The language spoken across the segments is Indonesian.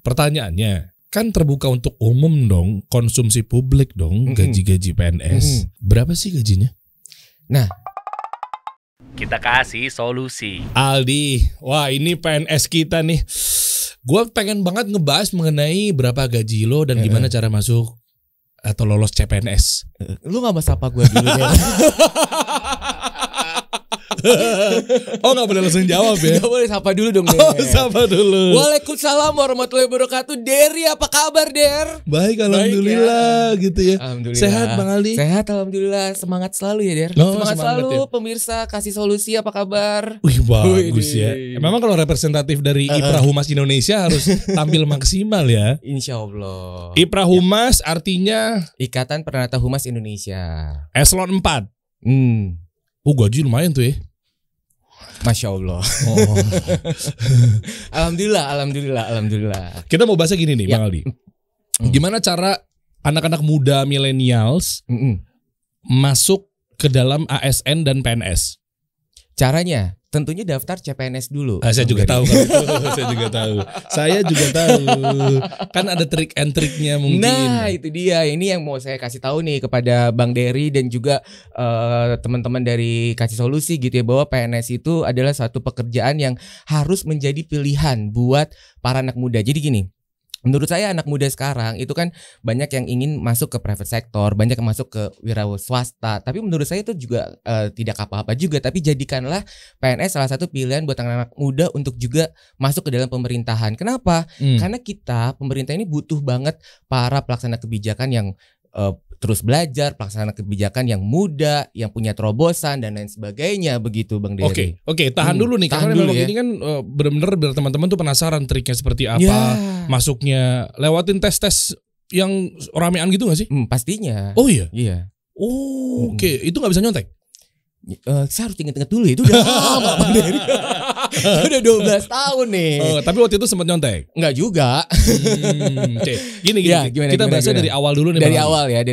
pertanyaannya kan terbuka untuk umum dong, konsumsi publik dong, gaji-gaji PNS. Berapa sih gajinya? Nah, kita kasih solusi. Aldi, wah ini PNS kita nih. Gue pengen banget ngebahas mengenai berapa gaji lo dan gimana cara masuk atau lolos CPNS. lu gak mau sapa gue dulu deh. Oh gak boleh langsung jawab ya? Gak boleh sapa dulu dong. Oh sapa dulu. Waalaikumsalam warahmatullahi wabarakatuh. Dery, apa kabar Der? Baik alhamdulillah gitu ya. Alhamdulillah. Sehat Bang Aldi? Sehat alhamdulillah. Semangat selalu ya Der. Oh, semangat selalu ya. pemirsa kasih solusi, apa kabar? Wih bagus ya. Wih. Memang kalau representatif dari IPRA Humas Indonesia harus tampil maksimal ya. Insya Allah. IPRA Humas artinya Ikatan Peranata Humas Indonesia. eselon 4. Gaji lumayan tuh ya. Masya Allah. Oh. Alhamdulillah. Kita mau bahasnya gini nih Ya. Bang Aldi. Gimana cara anak-anak muda millennials masuk ke dalam ASN dan PNS? Caranya tentunya daftar CPNS dulu. Saya juga tahu kalau itu. Saya juga tahu. Kan ada trik and triknya mungkin. Nah itu dia. Ini yang mau saya kasih tahu nih kepada Bang Dery dan juga teman-teman dari Kasih Solusi gitu ya, bahwa PNS itu adalah suatu pekerjaan yang harus menjadi pilihan buat para anak muda. Jadi gini, menurut saya anak muda sekarang itu kan banyak yang ingin masuk ke private sector, banyak yang masuk ke wira swasta. Tapi menurut saya itu juga tidak apa-apa juga. Tapi jadikanlah PNS salah satu pilihan buat anak-anak muda untuk juga masuk ke dalam pemerintahan. Kenapa? Karena kita pemerintah ini butuh banget para pelaksana kebijakan yang terus belajar, pelaksana kebijakan yang muda, yang punya terobosan dan lain sebagainya, begitu Bang Dery. Oke, tahan dulu nih karena memang ini kan benar-benar biar teman-teman tuh penasaran triknya seperti apa, masuknya lewatin tes-tes yang ramean gitu gak sih? Pastinya. Oh iya. Iya. Oh, oke, itu nggak bisa nyontek. Saya harus inget-inget dulu ya, itu udah lama Bang Dery. Udah 12 tahun nih. Oh, tapi waktu itu sempat nyontek. Enggak juga. Oke, gini. Ya, Kita bahasnya dari awal dulu nih. Dari awal ya.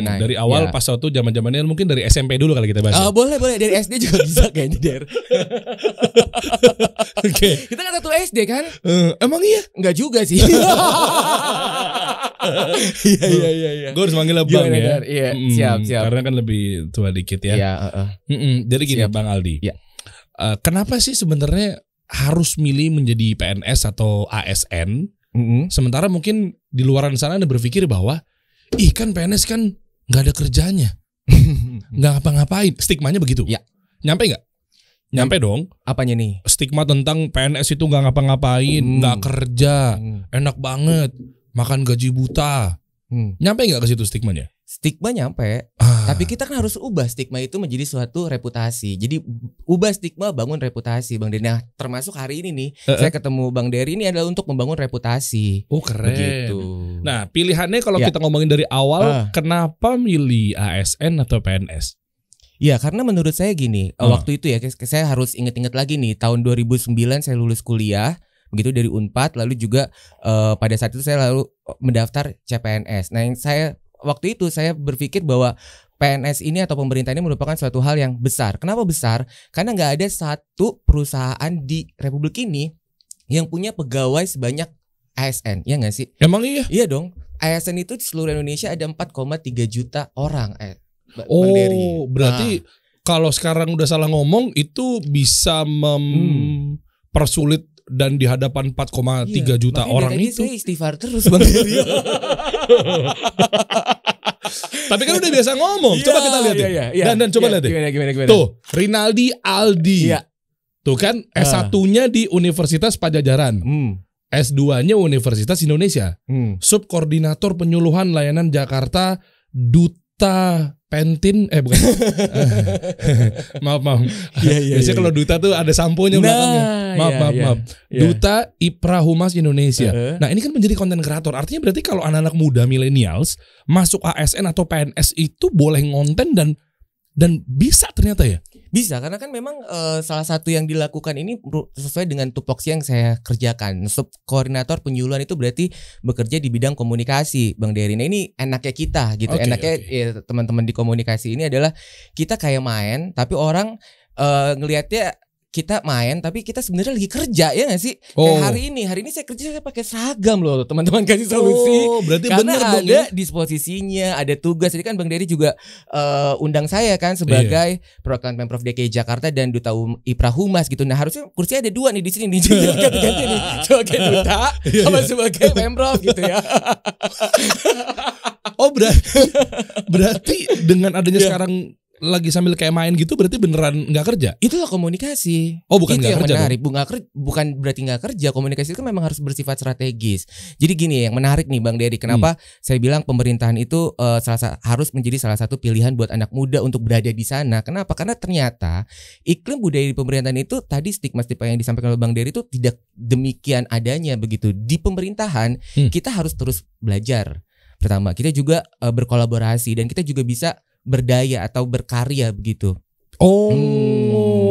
Nah, dari awal pas waktu zaman-zamannya mungkin dari SMP dulu kali kita bahas. Boleh dari SD juga bisa kayaknya Der. Oke. Kita kan satu SD kan? Emang iya? Enggak juga sih. Iya. Gue harus manggil Bang ya. Iya, siap. Karena kan lebih tua dikit ya. Iya, Jadi gini Bang Aldi. Iya. Kenapa sih sebenarnya harus milih menjadi PNS atau ASN? Sementara mungkin di luaran sana Anda berpikir bahwa kan PNS kan nggak ada kerjanya, nggak ngapa-ngapain. Stigmanya begitu. Ya. Nyampe nggak? Nyampe dong. Apanya nih? Stigma tentang PNS itu nggak ngapa-ngapain, nggak kerja, enak banget, makan gaji buta. Nyampe nggak ke situ stigmanya? Stigma nyampe, tapi kita kan harus ubah stigma itu menjadi suatu reputasi. Jadi ubah stigma, bangun reputasi, Bang Dery. Nah, termasuk hari ini nih, saya ketemu Bang Dery ini adalah untuk membangun reputasi. Oh keren. Begitu. Nah pilihannya kalau kita ngomongin dari awal, kenapa milih ASN atau PNS? Ya karena menurut saya gini, waktu itu ya saya harus inget-inget lagi nih, tahun 2009 saya lulus kuliah. Begitu dari Unpad, lalu juga pada saat itu saya lalu mendaftar CPNS. Nah yang waktu itu saya berpikir bahwa PNS ini atau pemerintah ini merupakan suatu hal yang besar. Kenapa besar? Karena nggak ada satu perusahaan di Republik ini yang punya pegawai sebanyak ASN, ya nggak sih? Emang iya? Iya dong. ASN itu di seluruh Indonesia ada 4,3 juta orang. Berarti kalau sekarang udah salah ngomong itu bisa mempersulit dan di hadapan 4,3 juta orang itu. Saya istighfar terus Bang Dery. Tapi kan udah biasa ngomong. Coba kita lihat ya. Dan coba lihat deh. Gimana? Tuh, Rinaldi Aldi. Iya. Tuh kan S1-nya di Universitas Pajajaran. S2-nya Universitas Indonesia. Subkoordinator Penyuluhan Layanan Jakarta, Duta Pentin, bukan. maaf. Biasanya kalau duta tuh ada samponya belakangnya. Maaf. Duta IPRA Humas Indonesia. Nah ini kan menjadi konten kreator. Artinya berarti kalau anak-anak muda millennials masuk ASN atau PNS itu boleh ngonten dan bisa ternyata ya. Bisa, karena kan memang salah satu yang dilakukan ini sesuai dengan tupoksi yang saya kerjakan. Subkoordinator penyuluhan itu berarti bekerja di bidang komunikasi, Bang Dery. Nah ini enaknya kita gitu. Ya, teman-teman di komunikasi ini adalah kita kayak main, tapi orang ngelihatnya kita main tapi kita sebenarnya lagi kerja ya nggak sih? Kayak hari ini saya kerja saya pakai seragam loh teman-teman Kasih Solusi. Berarti karena bener dong ada disposisinya, ada tugas. Jadi kan Bang Dery juga undang saya kan sebagai perwakilan Pemprov DKI Jakarta dan Duta Ipra Humas gitu. Nah harusnya kursinya ada 2 nih di sini nih, ganti-ganti nih sebagai duta sama sebagai Pemprov gitu ya. Oh berarti dengan adanya sekarang lagi sambil kayak main gitu berarti beneran nggak kerja? Itulah komunikasi. Oh bukan nggak kerja? Menarik. Bukan berarti nggak kerja. Komunikasi itu kan memang harus bersifat strategis. Jadi gini yang menarik nih Bang Dery. Kenapa saya bilang pemerintahan itu harus menjadi salah satu pilihan buat anak muda untuk berada di sana. Kenapa? Karena ternyata iklim budaya di pemerintahan itu tadi stigma yang disampaikan oleh Bang Dery itu tidak demikian adanya begitu. Di pemerintahan kita harus terus belajar. Pertama kita juga berkolaborasi dan kita juga bisa berdaya atau berkarya begitu.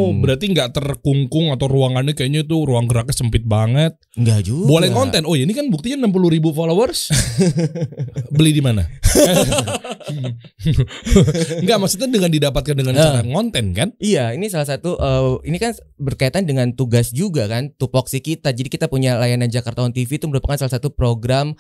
Berarti nggak terkungkung atau ruangannya kayaknya tuh ruang geraknya sempit banget. Enggak juga. Boleh konten. Oh ya ini kan buktinya 60.000 followers. Beli di mana? Enggak, maksudnya dengan didapatkan dengan cara ngonten kan? Iya, ini salah satu ini kan berkaitan dengan tugas juga kan, tupoksi kita. Jadi kita punya layanan Jakarta On TV itu merupakan salah satu program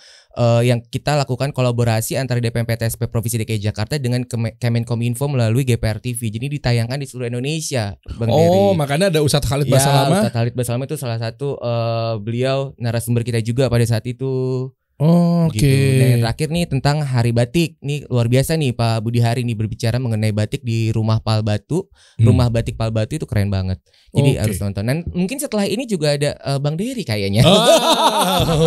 yang kita lakukan kolaborasi antara DPMPTSP Provinsi DKI Jakarta dengan Kemenkominfo melalui GPR TV. Jadi ditayangkan di seluruh Indonesia, Bang Dery. Oh, makanya ada Ustadz Khalid Basalamah. Ustadz Khalid Basalamah itu salah satu beliau narasumber kita juga pada saat itu. Oke. Gitu. Dan yang terakhir nih tentang Hari Batik. Nih luar biasa nih Pak Budi Hari nih berbicara mengenai batik di Rumah Pal Batu. Rumah Batik Pal Batu itu keren banget. Jadi harus nonton. Dan mungkin setelah ini juga ada Bang Dery kayaknya.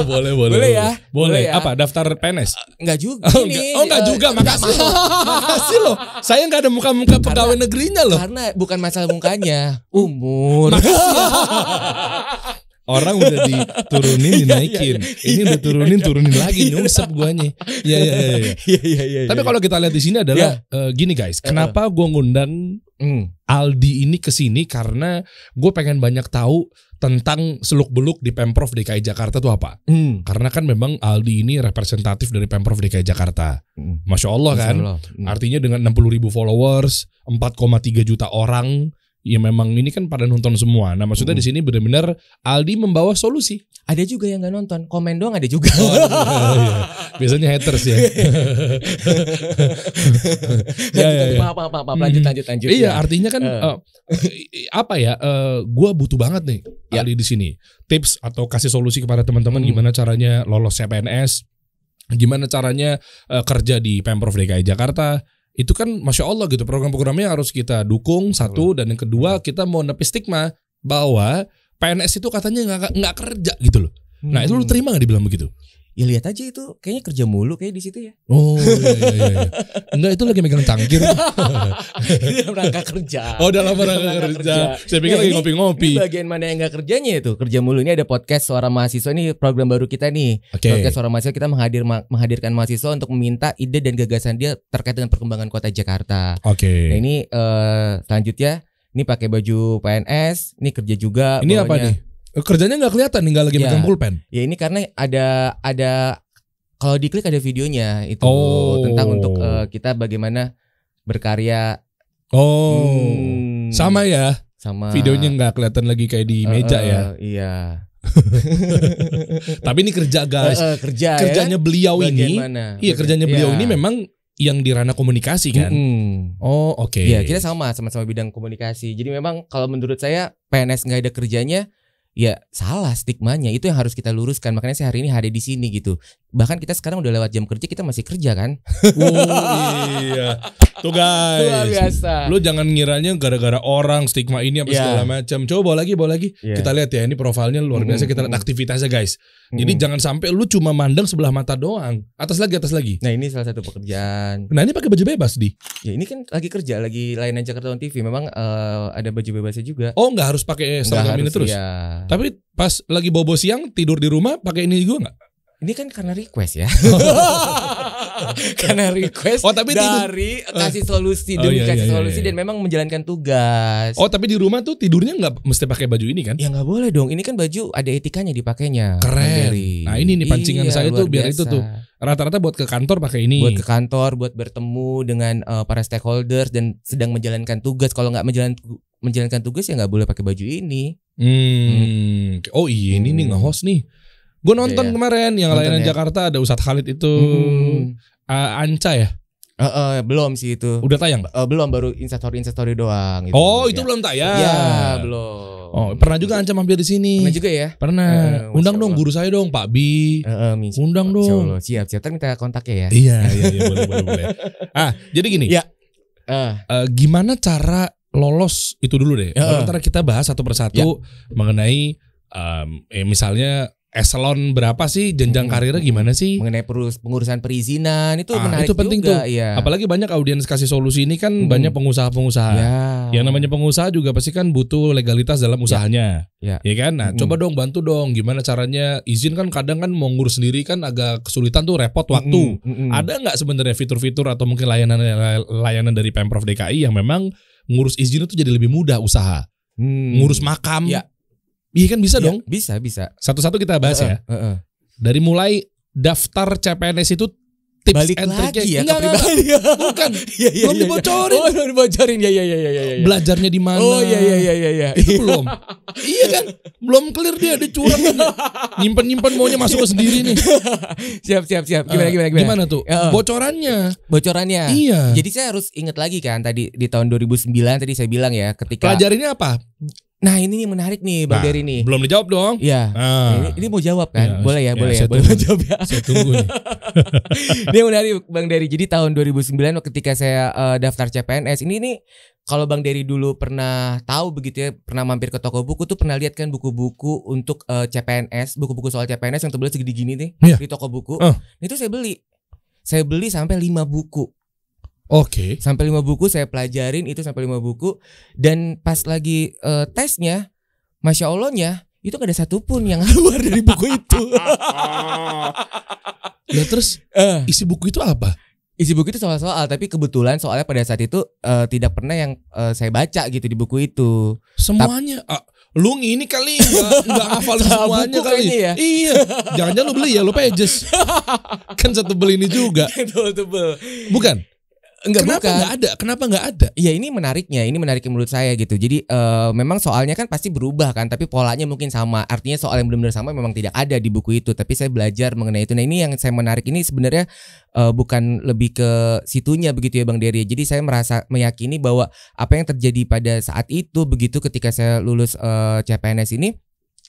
Boleh ya. Boleh ya. Apa daftar PNS? Enggak juga. Enggak juga. Makasih loh. Saya enggak ada muka-muka pegawai negerinya loh. Karena bukan masalah mukanya, umur. Orang udah diturunin dinaikin. Ini udah turunin lagi nyungsep guanya. Iya. Tapi kalau kita lihat di sini adalah gini guys, kenapa gua ngundang Aldi ini ke sini karena gue pengen banyak tahu tentang seluk-beluk di Pemprov DKI Jakarta tuh apa. Karena kan memang Aldi ini representatif dari Pemprov DKI Jakarta. Masya Allah kan. Artinya dengan 60.000 followers, 4,3 juta orang. Ya memang ini kan pada nonton semua. Nah maksudnya di sini benar-benar Aldi membawa solusi. Ada juga yang nggak nonton, komen doang ada juga. Iya. Biasanya haters ya. Maaf, lanjut. Iya, artinya kan apa ya? Gua butuh banget nih Aldi di sini. Tips atau kasih solusi kepada teman-teman gimana caranya lolos CPNS, gimana caranya kerja di Pemprov DKI Jakarta. Itu kan Masya Allah gitu, program-programnya harus kita dukung satu, dan yang kedua kita mau nepis stigma bahwa PNS itu katanya nggak kerja gitu loh. Nah itu lu terima nggak dibilang begitu? Ya lihat aja itu kayaknya kerja mulu kayak di situ ya. Oh iya. Enggak, itu lagi megang cangkir. Dalam rangka kerja. Oh dalam rangka kerja. Saya pikir lagi ngopi-ngopi. Ini bagian mana yang nggak kerjanya itu? Kerja mulu. Ini ada podcast Suara Mahasiswa, ini program baru kita nih. Podcast Suara Mahasiswa, kita menghadirkan mahasiswa untuk meminta ide dan gagasan dia terkait dengan perkembangan kota Jakarta. Nah ini selanjutnya, ini pakai baju PNS, ini kerja juga. Ini bawahnya. Apa nih? Kerjanya nggak kelihatan, nggak lagi megang pulpen. Ya ini karena ada kalau diklik ada videonya itu tentang untuk kita bagaimana berkarya. Sama ya. Sama. Videonya nggak kelihatan lagi kayak di meja ya. Iya. Tapi ini kerja guys. Kerjanya beliau ini. Iya, kerjanya beliau ini memang yang di ranah komunikasi kan. Oke. Iya, kita sama-sama bidang komunikasi. Jadi memang kalau menurut saya PNS nggak ada kerjanya, ya salah stigmanya. Itu yang harus kita luruskan. Makanya saya hari ini ada di sini gitu. Bahkan kita sekarang udah lewat jam kerja, kita masih kerja kan. Iya. Tuh guys. Luar biasa. Lu jangan ngiranya gara-gara orang stigma ini apa segala macam. Coba bawa lagi. Kita lihat ya, ini profilnya luar biasa. Kita lihat aktivitasnya guys. Jadi jangan sampai lu cuma mandang sebelah mata doang. Atas lagi. Nah ini salah satu pekerjaan. Nah ini pakai baju bebas di. Ya ini kan lagi kerja, lagi layanan Jakarta On TV. Memang ada baju bebasnya juga. Oh nggak harus pakai seragam ini terus. Ya. Tapi pas lagi bobo siang tidur di rumah pakai ini juga nggak? Ini kan karena request ya. Karena request tapi dari Kasih Solusi demi Kasih Solusi dan memang menjalankan tugas. Oh tapi di rumah tuh tidurnya nggak mesti pakai baju ini kan? Ya nggak boleh dong. Ini kan baju ada etikanya dipakainya. Keren. Nah ini nih pancingan saya tuh biar biasa. Itu tuh rata-rata buat ke kantor pakai ini. Buat ke kantor, buat bertemu dengan para stakeholders dan sedang menjalankan tugas. Kalau nggak menjalankan tugas ya nggak boleh pakai baju ini. Oh iya ini nih nge-host nih. Gue nonton kemarin yang layanan Jakarta ada Ustadz Khalid itu. Anca ya? Belum sih itu. Udah tayang nggak? Belum, baru instastory doang. Gitu. Itu belum tayang. Ya belum. Pernah juga Anca mampir di sini. Pernah juga ya? Pernah. Undang dong guru saya dong, Pak Bi. Undang dong. Siap. Ntar minta kontaknya ya. Iya, boleh. Jadi gini. Ya. Gimana cara lolos itu dulu deh. Ntar kita bahas satu persatu mengenai misalnya eselon berapa sih jenjang karirnya gimana sih? Mengenai pengurusan perizinan itu menarik itu penting juga, tuh. Ya. Apalagi banyak audiens kasih solusi ini kan banyak pengusaha-pengusaha. Yang namanya pengusaha juga pasti kan butuh legalitas dalam usahanya. Ya kan? Nah, coba dong bantu dong gimana caranya izin kan kadang kan mau ngurus sendiri kan agak kesulitan tuh repot waktu. Ada nggak sebenarnya fitur-fitur atau mungkin layanan dari Pemprov DKI yang memang ngurus izin itu jadi lebih mudah usaha? Ngurus makam. Iya kan bisa dong. Bisa. Satu-satu kita bahas ya. Dari mulai daftar CPNS itu tips balik and lagi ya enggak, bukan. Belum dibocorin. Belum dibocorin. Ya. Belajarnya di mana? Iya. Itu belum. Iya kan? Belum clear dia curang. Nyimpen maunya masuk ke sendiri nih. Siap. Gimana tuh? Bocorannya. Iya. Jadi saya harus ingat lagi kan tadi di tahun 2009 tadi saya bilang ya ketika pelajarinnya apa? Nah ini menarik nih Bang Dery nih. Belum dijawab dong. Iya. Ini mau jawab kan? Boleh ya. Boleh jawab ya. Saya tunggu nih. Ini menarik Bang Dery. Jadi tahun 2009 ketika saya daftar CPNS ini kalau Bang Dery dulu pernah tahu begitu ya, pernah mampir ke toko buku tuh pernah lihat kan buku-buku untuk CPNS, buku-buku soal CPNS yang tebelnya segede gini nih di toko buku. Itu saya beli. Saya beli sampai 5 buku. Oke. Sampai 5 buku saya pelajarin itu sampai 5 buku dan pas lagi tesnya, Masya Allahnya itu gak ada satupun yang keluar dari buku itu. Ya terus isi buku itu apa? Isi buku itu soal-soal, tapi kebetulan soalnya pada saat itu tidak pernah yang saya baca gitu di buku itu. Semuanya. Lu ini kali nggak hafal semuanya kali. Ya? Iya. Jangan-jangan lu beli ya, lu pages. Kan satu beli ini juga. Bukan. Kenapa nggak ada? Iya ini menariknya menurut saya gitu. Jadi memang soalnya kan pasti berubah kan, tapi polanya mungkin sama. Artinya soal yang benar-benar sama memang tidak ada di buku itu. Tapi saya belajar mengenai itu. Nah ini yang saya menarik ini sebenarnya bukan lebih ke situnya begitu ya Bang Dery. Jadi saya meyakini bahwa apa yang terjadi pada saat itu begitu ketika saya lulus CPNS ini,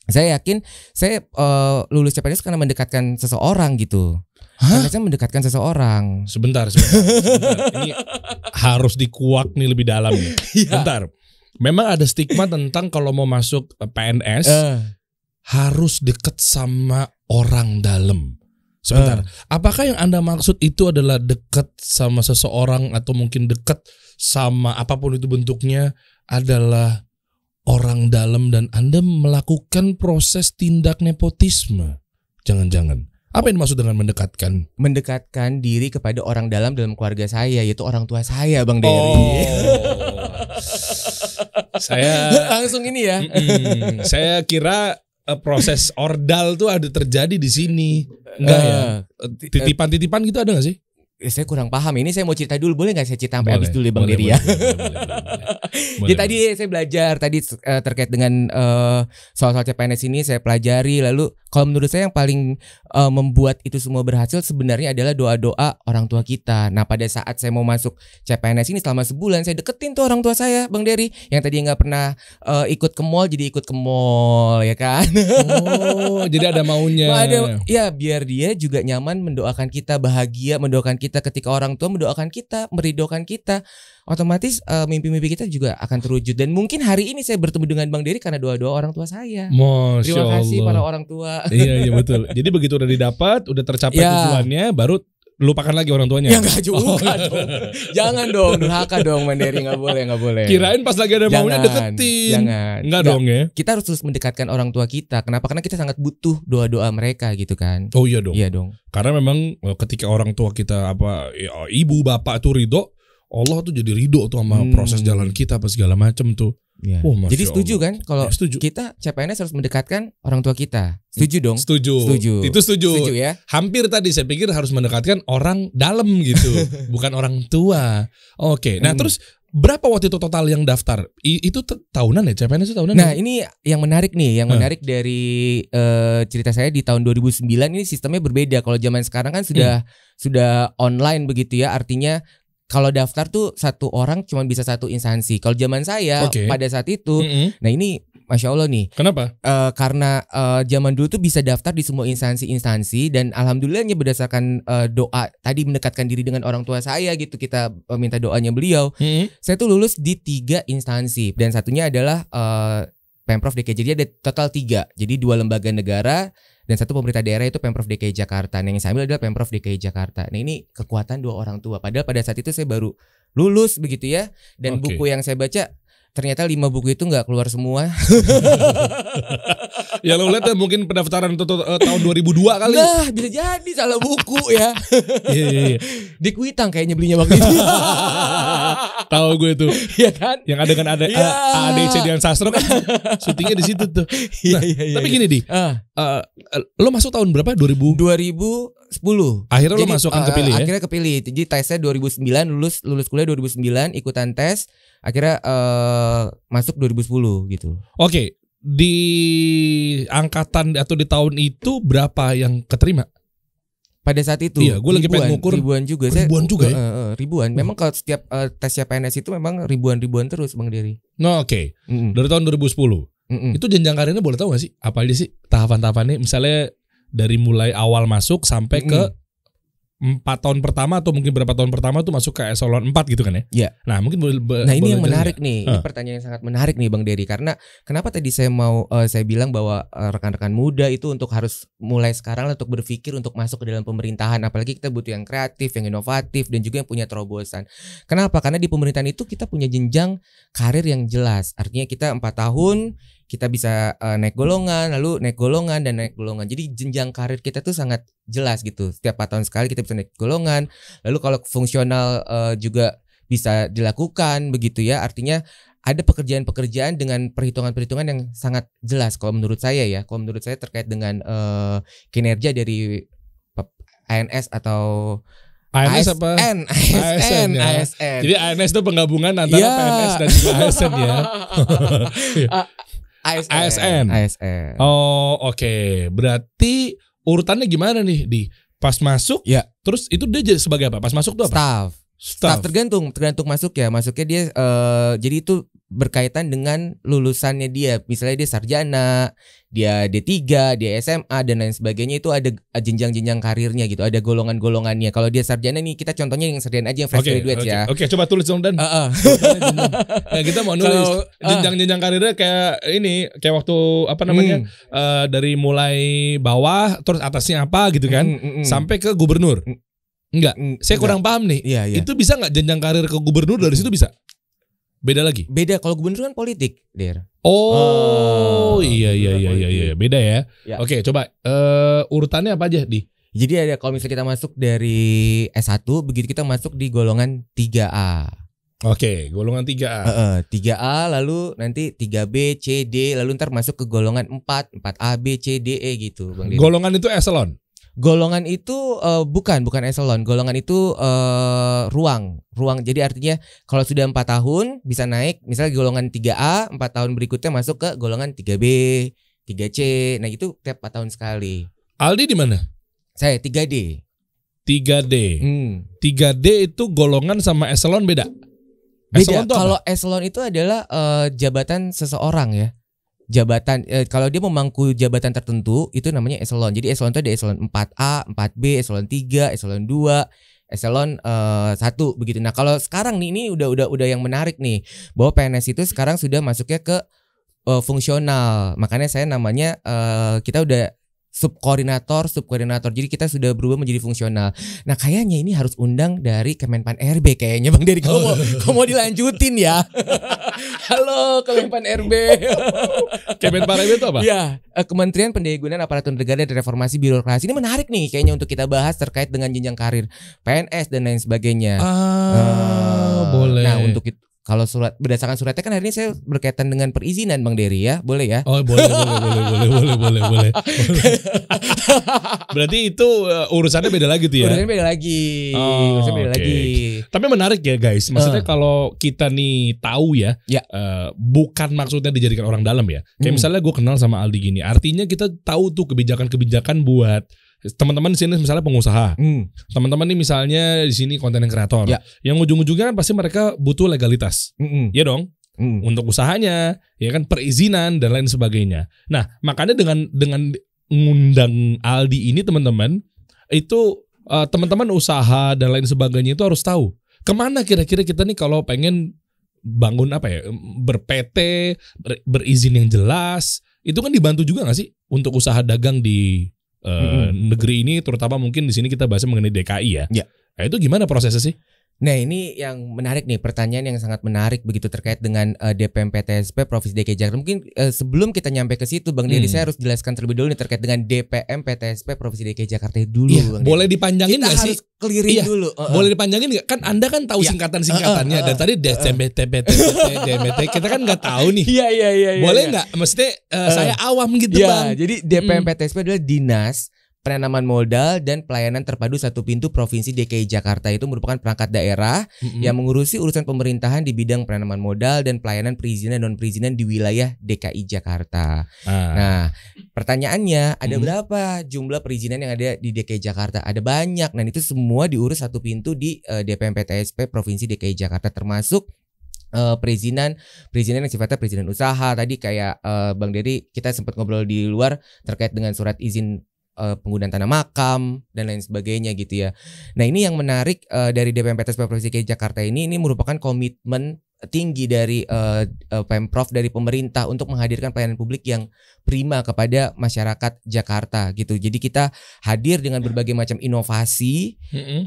saya yakin saya lulus CPNS karena mendekatkan seseorang gitu. Karena saya mendekatkan seseorang. Sebentar. Ini harus dikuak nih lebih dalam nih. Bentar. Memang ada stigma tentang kalau mau masuk PNS harus deket sama orang dalam. Sebentar. Apakah yang Anda maksud itu adalah deket sama seseorang atau mungkin deket sama apapun itu bentuknya adalah orang dalam dan Anda melakukan proses tindak nepotisme? Jangan-jangan. Apa yang dimaksud dengan mendekatkan? Mendekatkan diri kepada orang dalam keluarga saya, yaitu orang tua saya, Bang Dery. Saya langsung ini ya. Saya kira proses ordal tuh ada terjadi di sini. Enggak ya? Titipan-titipan gitu ada gak sih? Saya kurang paham. Ini saya mau cerita dulu, boleh nggak saya cerita sampai habis dulu ya Bang Dery ya? Jadi tadi saya belajar tadi terkait dengan soal-soal CPNS ini saya pelajari. Lalu kalau menurut saya yang paling membuat itu semua berhasil sebenarnya adalah doa-doa orang tua kita. Nah pada saat saya mau masuk CPNS ini selama sebulan saya deketin tuh orang tua saya Bang Dery, yang tadi nggak pernah ikut ke mall jadi ikut ke mall ya kan? Oh jadi ada maunya. Ya biar dia juga nyaman mendoakan kita, bahagia mendoakan kita. Ketika orang tua mendoakan kita, meridhokan kita, otomatis mimpi-mimpi kita juga akan terwujud. Dan mungkin hari ini saya bertemu dengan Bang Dery karena doa-doa orang tua saya. Terima kasih para orang tua. Iya betul. Jadi begitu udah didapat, udah tercapai tujuannya, baru lupakan lagi orang tuanya. Ya nggak juga dong. Jangan dong, durhaka dong Bang Dery, nggak boleh. Kirain pas lagi ada maunya deketin. Jangan. Enggak dong ya. Kita harus terus mendekatkan orang tua kita. Kenapa? Karena kita sangat butuh doa-doa mereka gitu kan. Oh iya dong. Iya dong. Karena memang ketika orang tua kita ibu bapak tuh ridho, Allah tuh jadi ridho tuh sama proses jalan kita apa segala macam tuh. Ya. Jadi setuju kan kalau kita CPNS harus mendekatkan orang tua kita. Setuju dong? Setuju. Itu setuju. Setuju ya. Hampir tadi saya pikir harus mendekatkan orang dalam gitu, bukan orang tua. Oke. Nah, terus Berapa waktu itu total yang daftar? Itu tahunan ya? CPNS itu tahunan? Nah, ini yang menarik nih, yang menarik dari cerita saya di tahun 2009 ini sistemnya berbeda. Kalau zaman sekarang kan sudah online begitu ya. Artinya kalau daftar tuh satu orang cuma bisa satu instansi. Kalau zaman saya pada saat itu, nah ini Masya Allah nih. Kenapa? Karena zaman dulu tuh bisa daftar di semua instansi-instansi dan alhamdulillahnya berdasarkan doa tadi mendekatkan diri dengan orang tua saya gitu, kita minta doanya beliau. Saya tuh lulus di 3 instansi dan satunya adalah Pemprov DKI. Jadi ada total 3. Jadi 2 lembaga negara dan 1 pemerintah daerah, itu Pemprov DKI Jakarta. Nah, yang saya ambil adalah Pemprov DKI Jakarta. Nah, ini kekuatan 2 orang tua. Padahal pada saat itu saya baru lulus begitu ya. Dan buku yang saya baca ternyata 5 buku itu nggak keluar semua. Ya lo lihat ya, mungkin pendaftaran tahun 2002 kali. Nah, bisa jadi salah buku ya. Iya. Di Kuitang kayaknya belinya waktu itu. Tahu gue tuh. Iya kan? Yang adegan ada ADC Dian Sastro kan syutingnya di situ tuh. Nah, tapi gini Di. Lo masuk tahun berapa? 2010. Akhirnya lo masuk kan kepilih ya? Akhirnya kepilih. Jadi tesnya 2009, lulus kuliah 2009, ikutan tes. Akhirnya masuk 2010 gitu. Oke, di angkatan atau di tahun itu berapa yang keterima? Pada saat itu? Iya, gue lagi pengen ngukur. Ribuan juga. Ribuan juga ya? Ribuan. Memang kalau setiap tesnya PNS itu memang ribuan terus Bang Dery. No, oke. Dari tahun 2010. Itu jenjang karirnya boleh tahu gak sih? Apa aja sih tahapan-tahapannya? Misalnya dari mulai awal masuk sampai ke 4 tahun pertama atau mungkin berapa tahun pertama tuh masuk ke eselon 4 gitu kan ya? Iya. Nah, mungkin Nah, ini yang menarik nih. Ini pertanyaan yang sangat menarik nih Bang Dery, karena kenapa tadi saya bilang bahwa rekan-rekan muda itu untuk harus mulai sekarang untuk berpikir untuk masuk ke dalam pemerintahan, apalagi kita butuh yang kreatif, yang inovatif dan juga yang punya terobosan. Kenapa? Karena di pemerintahan itu kita punya jenjang karir yang jelas. Artinya kita 4 tahun kita bisa naik golongan, lalu naik golongan dan naik golongan. Jadi jenjang karir kita tuh sangat jelas gitu. Setiap 4 tahun sekali kita bisa naik golongan. Lalu kalau fungsional juga bisa dilakukan begitu ya. Artinya ada pekerjaan-pekerjaan dengan perhitungan-perhitungan yang sangat jelas kalau menurut saya ya. Kalau menurut saya terkait dengan kinerja dari ANS atau ANS apa? ASN ya. Jadi ANS itu penggabungan antara PNS dan juga ASN ya. ASN. Oh, oke. Berarti urutannya gimana nih di pas masuk? Ya. Terus itu dia jadi sebagai apa? Pas masuk tuh apa? Staff tergantung masuk ya. Masuknya dia jadi itu berkaitan dengan lulusannya dia. Misalnya dia sarjana, dia D3, dia SMA dan lain sebagainya, itu ada jenjang-jenjang karirnya gitu. Ada golongan-golongannya. Kalau dia sarjana nih, kita contohnya yang sarjana aja yang fresh graduate ya. Oke, coba tulis dong Dan. Nah, kita mau nulis jenjang-jenjang karirnya kayak ini, kayak waktu apa namanya? Dari mulai bawah terus atasnya apa gitu kan? Sampai ke gubernur. Enggak, saya kurang paham nih. Iya. Itu bisa nggak jenjang karir ke gubernur dari situ bisa? Beda lagi? Beda, kalau gubernur kan politik, Der. Oh, iya. Beda ya. Oke, coba urutannya apa aja, Di? Jadi ada, kalau misalnya kita masuk dari S1, begitu kita masuk di golongan 3A. Oke, golongan 3A. 3A, lalu nanti 3B, C, D, lalu ntar masuk ke golongan 4, 4A, B, C, D, E gitu, Bang Dery. Golongan itu eselon? Golongan itu bukan eselon. Golongan itu ruang. Jadi artinya kalau sudah 4 tahun bisa naik, misalnya golongan 3A, 4 tahun berikutnya masuk ke golongan 3B, 3C. Nah, itu tiap 4 tahun sekali. Aldi di mana? Saya 3D. 3D. 3D itu golongan sama eselon beda. Beda. Kalau eselon itu adalah jabatan seseorang ya. Jabatan kalau dia memangku jabatan tertentu itu namanya eselon. Jadi eselon itu ada eselon 4A, 4B, eselon 3, eselon 2, eselon 1 begitu. Nah, kalau sekarang nih ini udah yang menarik nih, bahwa PNS itu sekarang sudah masuknya ke fungsional. Makanya saya namanya kita udah subkoordinator. Jadi kita sudah berubah menjadi fungsional. Nah, kayaknya ini harus undang dari Kemenpan RB kayaknya Bang Dery. Kamu mau dilanjutin ya? Halo Kemenpan RB. Kemenpan RB itu apa? Ya, Kementerian Pendayagunaan Aparatur Negara dan Reformasi Birokrasi. Ini menarik nih kayaknya untuk kita bahas terkait dengan jenjang karir PNS dan lain sebagainya. Boleh. Nah, untuk Kalau berdasarkan suratnya kan hari ini saya berkaitan dengan perizinan Bang Dery ya, boleh ya? Oh boleh. Berarti itu urusannya beda lagi tuh ya? Urusannya beda lagi. Tapi menarik ya guys. Maksudnya kalau kita nih tahu ya, bukan maksudnya dijadikan orang dalam ya. Kayak misalnya gue kenal sama Aldi gini, artinya kita tahu tuh kebijakan-kebijakan buat teman-teman di sini misalnya pengusaha, teman-teman nih misalnya di sini konten kreator, yang ujung-ujungnya kan pasti mereka butuh legalitas, ya dong, untuk usahanya, ya kan perizinan dan lain sebagainya. Nah makanya dengan ngundang Aldi ini teman-teman, itu teman-teman usaha dan lain sebagainya itu harus tahu kemana kira-kira kita nih kalau pengen bangun ber-PT, berizin yang jelas, itu kan dibantu juga nggak sih untuk usaha dagang di negeri ini, terutama mungkin di sini kita bahas mengenai DKI ya. Nah, itu gimana prosesnya sih? Nah ini yang menarik nih, pertanyaan yang sangat menarik begitu terkait dengan DPM PTSP Provinsi DKI Jakarta. Mungkin sebelum kita nyampe ke situ Bang Dery, saya harus jelaskan terlebih dulu nih terkait dengan DPM PTSP Provinsi DKI Jakarta dulu. Bang boleh dipanjangin nggak sih? Clearing dulu. Boleh dipanjangin nggak? Kan Anda kan tahu singkatan-singkatannya dan tadi DMT kita kan nggak tahu nih. Iya. Boleh nggak? Mesti saya awam gitu Bang. Jadi DPM PTSP adalah Dinas Penanaman Modal dan Pelayanan Terpadu Satu Pintu Provinsi DKI Jakarta. Itu merupakan perangkat daerah yang mengurusi urusan pemerintahan di bidang penanaman modal dan pelayanan perizinan dan non-perizinan di wilayah DKI Jakarta. Nah, pertanyaannya ada berapa jumlah perizinan yang ada di DKI Jakarta? Ada banyak. Nah, itu semua diurus satu pintu di DPM PTSP Provinsi DKI Jakarta, termasuk perizinan yang sifatnya perizinan usaha. Tadi kayak Bang Dery kita sempat ngobrol di luar terkait dengan surat izin penggunaan tanah makam dan lain sebagainya gitu ya. Nah ini yang menarik dari DPM PTSP Provinsi DKI Jakarta ini merupakan komitmen tinggi dari Pemprov, dari pemerintah untuk menghadirkan pelayanan publik yang prima kepada masyarakat Jakarta gitu. Jadi kita hadir dengan berbagai macam inovasi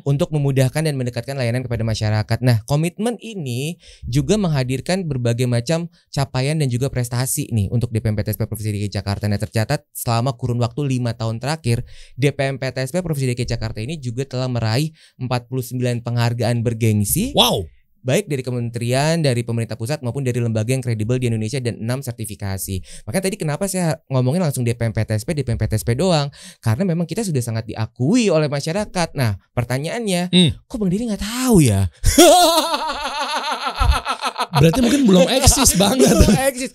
untuk memudahkan dan mendekatkan layanan kepada masyarakat. Nah, komitmen ini juga menghadirkan berbagai macam capaian dan juga prestasi nih untuk DPM PTSP Provinsi DKI Jakarta. Nah, tercatat selama kurun waktu 5 tahun terakhir, DPM PTSP Provinsi DKI Jakarta ini juga telah meraih 49 penghargaan bergengsi. Wow. Baik dari kementerian, dari pemerintah pusat maupun dari lembaga yang kredibel di Indonesia, dan 6 sertifikasi. Makanya tadi kenapa saya ngomongin langsung DPM PTSP doang, karena memang kita sudah sangat diakui oleh masyarakat. Nah pertanyaannya, kok Bang Dery nggak tahu ya? Berarti mungkin belum eksis banget. Belum eksis.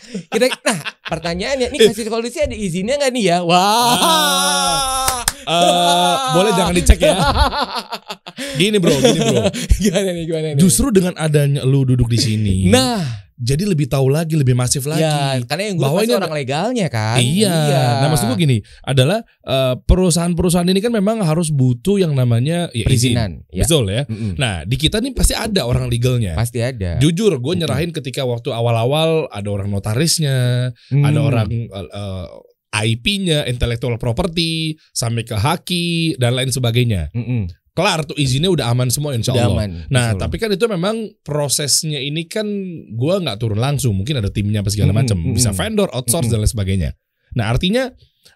Nah pertanyaannya, nih kasih solusi ada izinnya nggak nih ya? Wah. Boleh jangan dicek ya. Gini bro. Gimana nih? Justru dengan adanya lu duduk di sini, nah jadi lebih tahu lagi, lebih masif lagi. Ya, karena yang gue pasti orang legalnya kan. Iya. Nah maksud gue gini, adalah perusahaan-perusahaan ini kan memang harus butuh yang namanya perizinan. Ya. Betul ya. Nah di kita nih pasti ada orang legalnya. Pasti ada. Jujur gue nyerahin ketika waktu awal-awal ada orang notarisnya, ada orang IP-nya, intellectual property, sampai ke haki dan lain sebagainya. Kelar tuh izinnya udah aman semua insya Allah. Nah tapi kan itu memang prosesnya ini kan gue nggak turun langsung, mungkin ada timnya apa segala macam, bisa vendor, outsource dan lain sebagainya. Nah artinya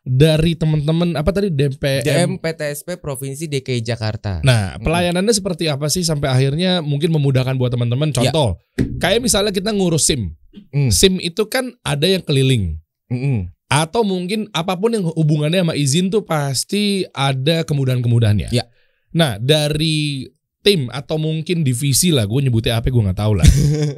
dari teman-teman apa tadi DPM PTSP Provinsi DKI Jakarta. Nah pelayanannya seperti apa sih sampai akhirnya mungkin memudahkan buat teman-teman? Contoh, kayak misalnya kita ngurus SIM, SIM itu kan ada yang keliling. Atau mungkin apapun yang hubungannya sama izin tuh pasti ada kemudahan-kemudahannya. Nah dari tim atau mungkin divisi lah, gue nyebutnya apa gue nggak tahu lah.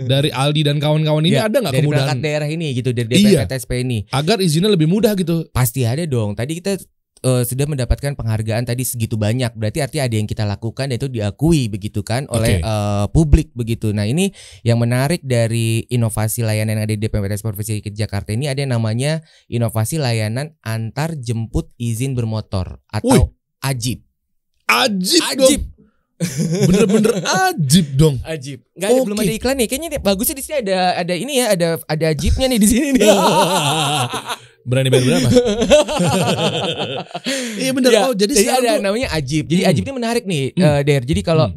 Dari Aldi dan kawan-kawan ini ada nggak kemudahan? Dari perangkat daerah ini gitu, dari DPM PTSP ini. Agar izinnya lebih mudah gitu. Pasti ada dong. Tadi kita sudah mendapatkan penghargaan tadi segitu banyak, berarti artinya ada yang kita lakukan dan itu diakui begitu kan oleh publik begitu. Nah ini yang menarik dari inovasi layanan yang ada di DPM PTSP Provinsi Jakarta ini, ada yang namanya inovasi layanan antar jemput izin bermotor atau AJIB. Ajib. Bener-bener ajib dong. Ajib. Enggak ada, belum ada iklan nih. Kayaknya bagusnya di sini ada ini ya, ada ajibnya nih di sini nih. Berani bayar berapa? Iya bener. Ya, jadi ada namanya ajib. Jadi ajib ini menarik nih, Der. Jadi kalau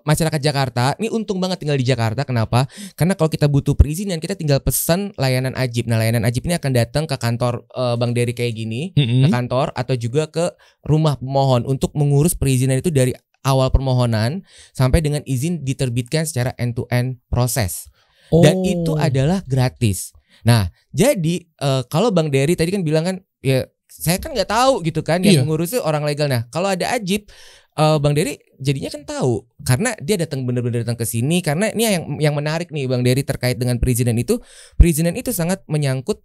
masyarakat Jakarta ini untung banget tinggal di Jakarta. Kenapa? Karena kalau kita butuh perizinan, kita tinggal pesan layanan ajib. Nah layanan ajib ini akan datang ke kantor Bang Dery kayak gini, ke kantor atau juga ke rumah pemohon untuk mengurus perizinan itu dari awal permohonan sampai dengan izin diterbitkan secara end-to-end proses. Dan itu adalah gratis. Nah, jadi kalau Bang Dery tadi kan bilang kan, ya saya kan nggak tahu gitu kan, yang mengurusnya orang legal. Nah, kalau ada Ajib, Bang Dery jadinya kan tahu karena dia benar-benar datang ke sini. Karena ini yang menarik nih Bang Dery terkait dengan perizinan itu sangat menyangkut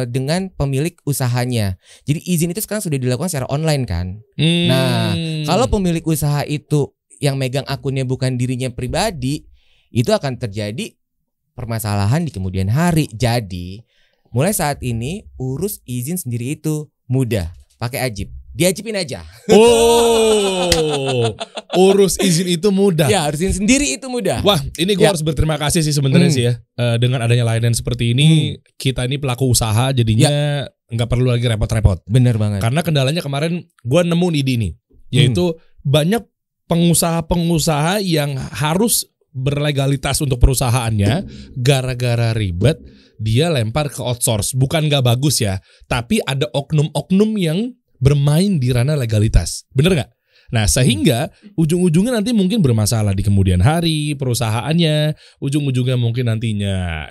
dengan pemilik usahanya. Jadi izin itu sekarang sudah dilakukan secara online kan. Nah, kalau pemilik usaha itu yang megang akunnya bukan dirinya pribadi, itu akan terjadi permasalahan di kemudian hari. Jadi mulai saat ini urus izin sendiri itu mudah, pakai Ajib. Diajibin aja. Urus izin itu mudah. Ya, urusin sendiri itu mudah. Wah, ini gue harus berterima kasih sih sebenarnya sih ya. Dengan adanya layanan seperti ini, kita ini pelaku usaha jadinya nggak perlu lagi repot-repot. Bener banget. Karena kendalanya kemarin gue nemu ide ini, yaitu banyak pengusaha-pengusaha yang harus berlegalitas untuk perusahaannya, gara-gara ribet dia lempar ke outsource. Bukan nggak bagus ya, tapi ada oknum-oknum yang bermain di ranah legalitas, bener nggak? Nah, sehingga ujung-ujungnya nanti mungkin bermasalah di kemudian hari perusahaannya, ujung-ujungnya mungkin nantinya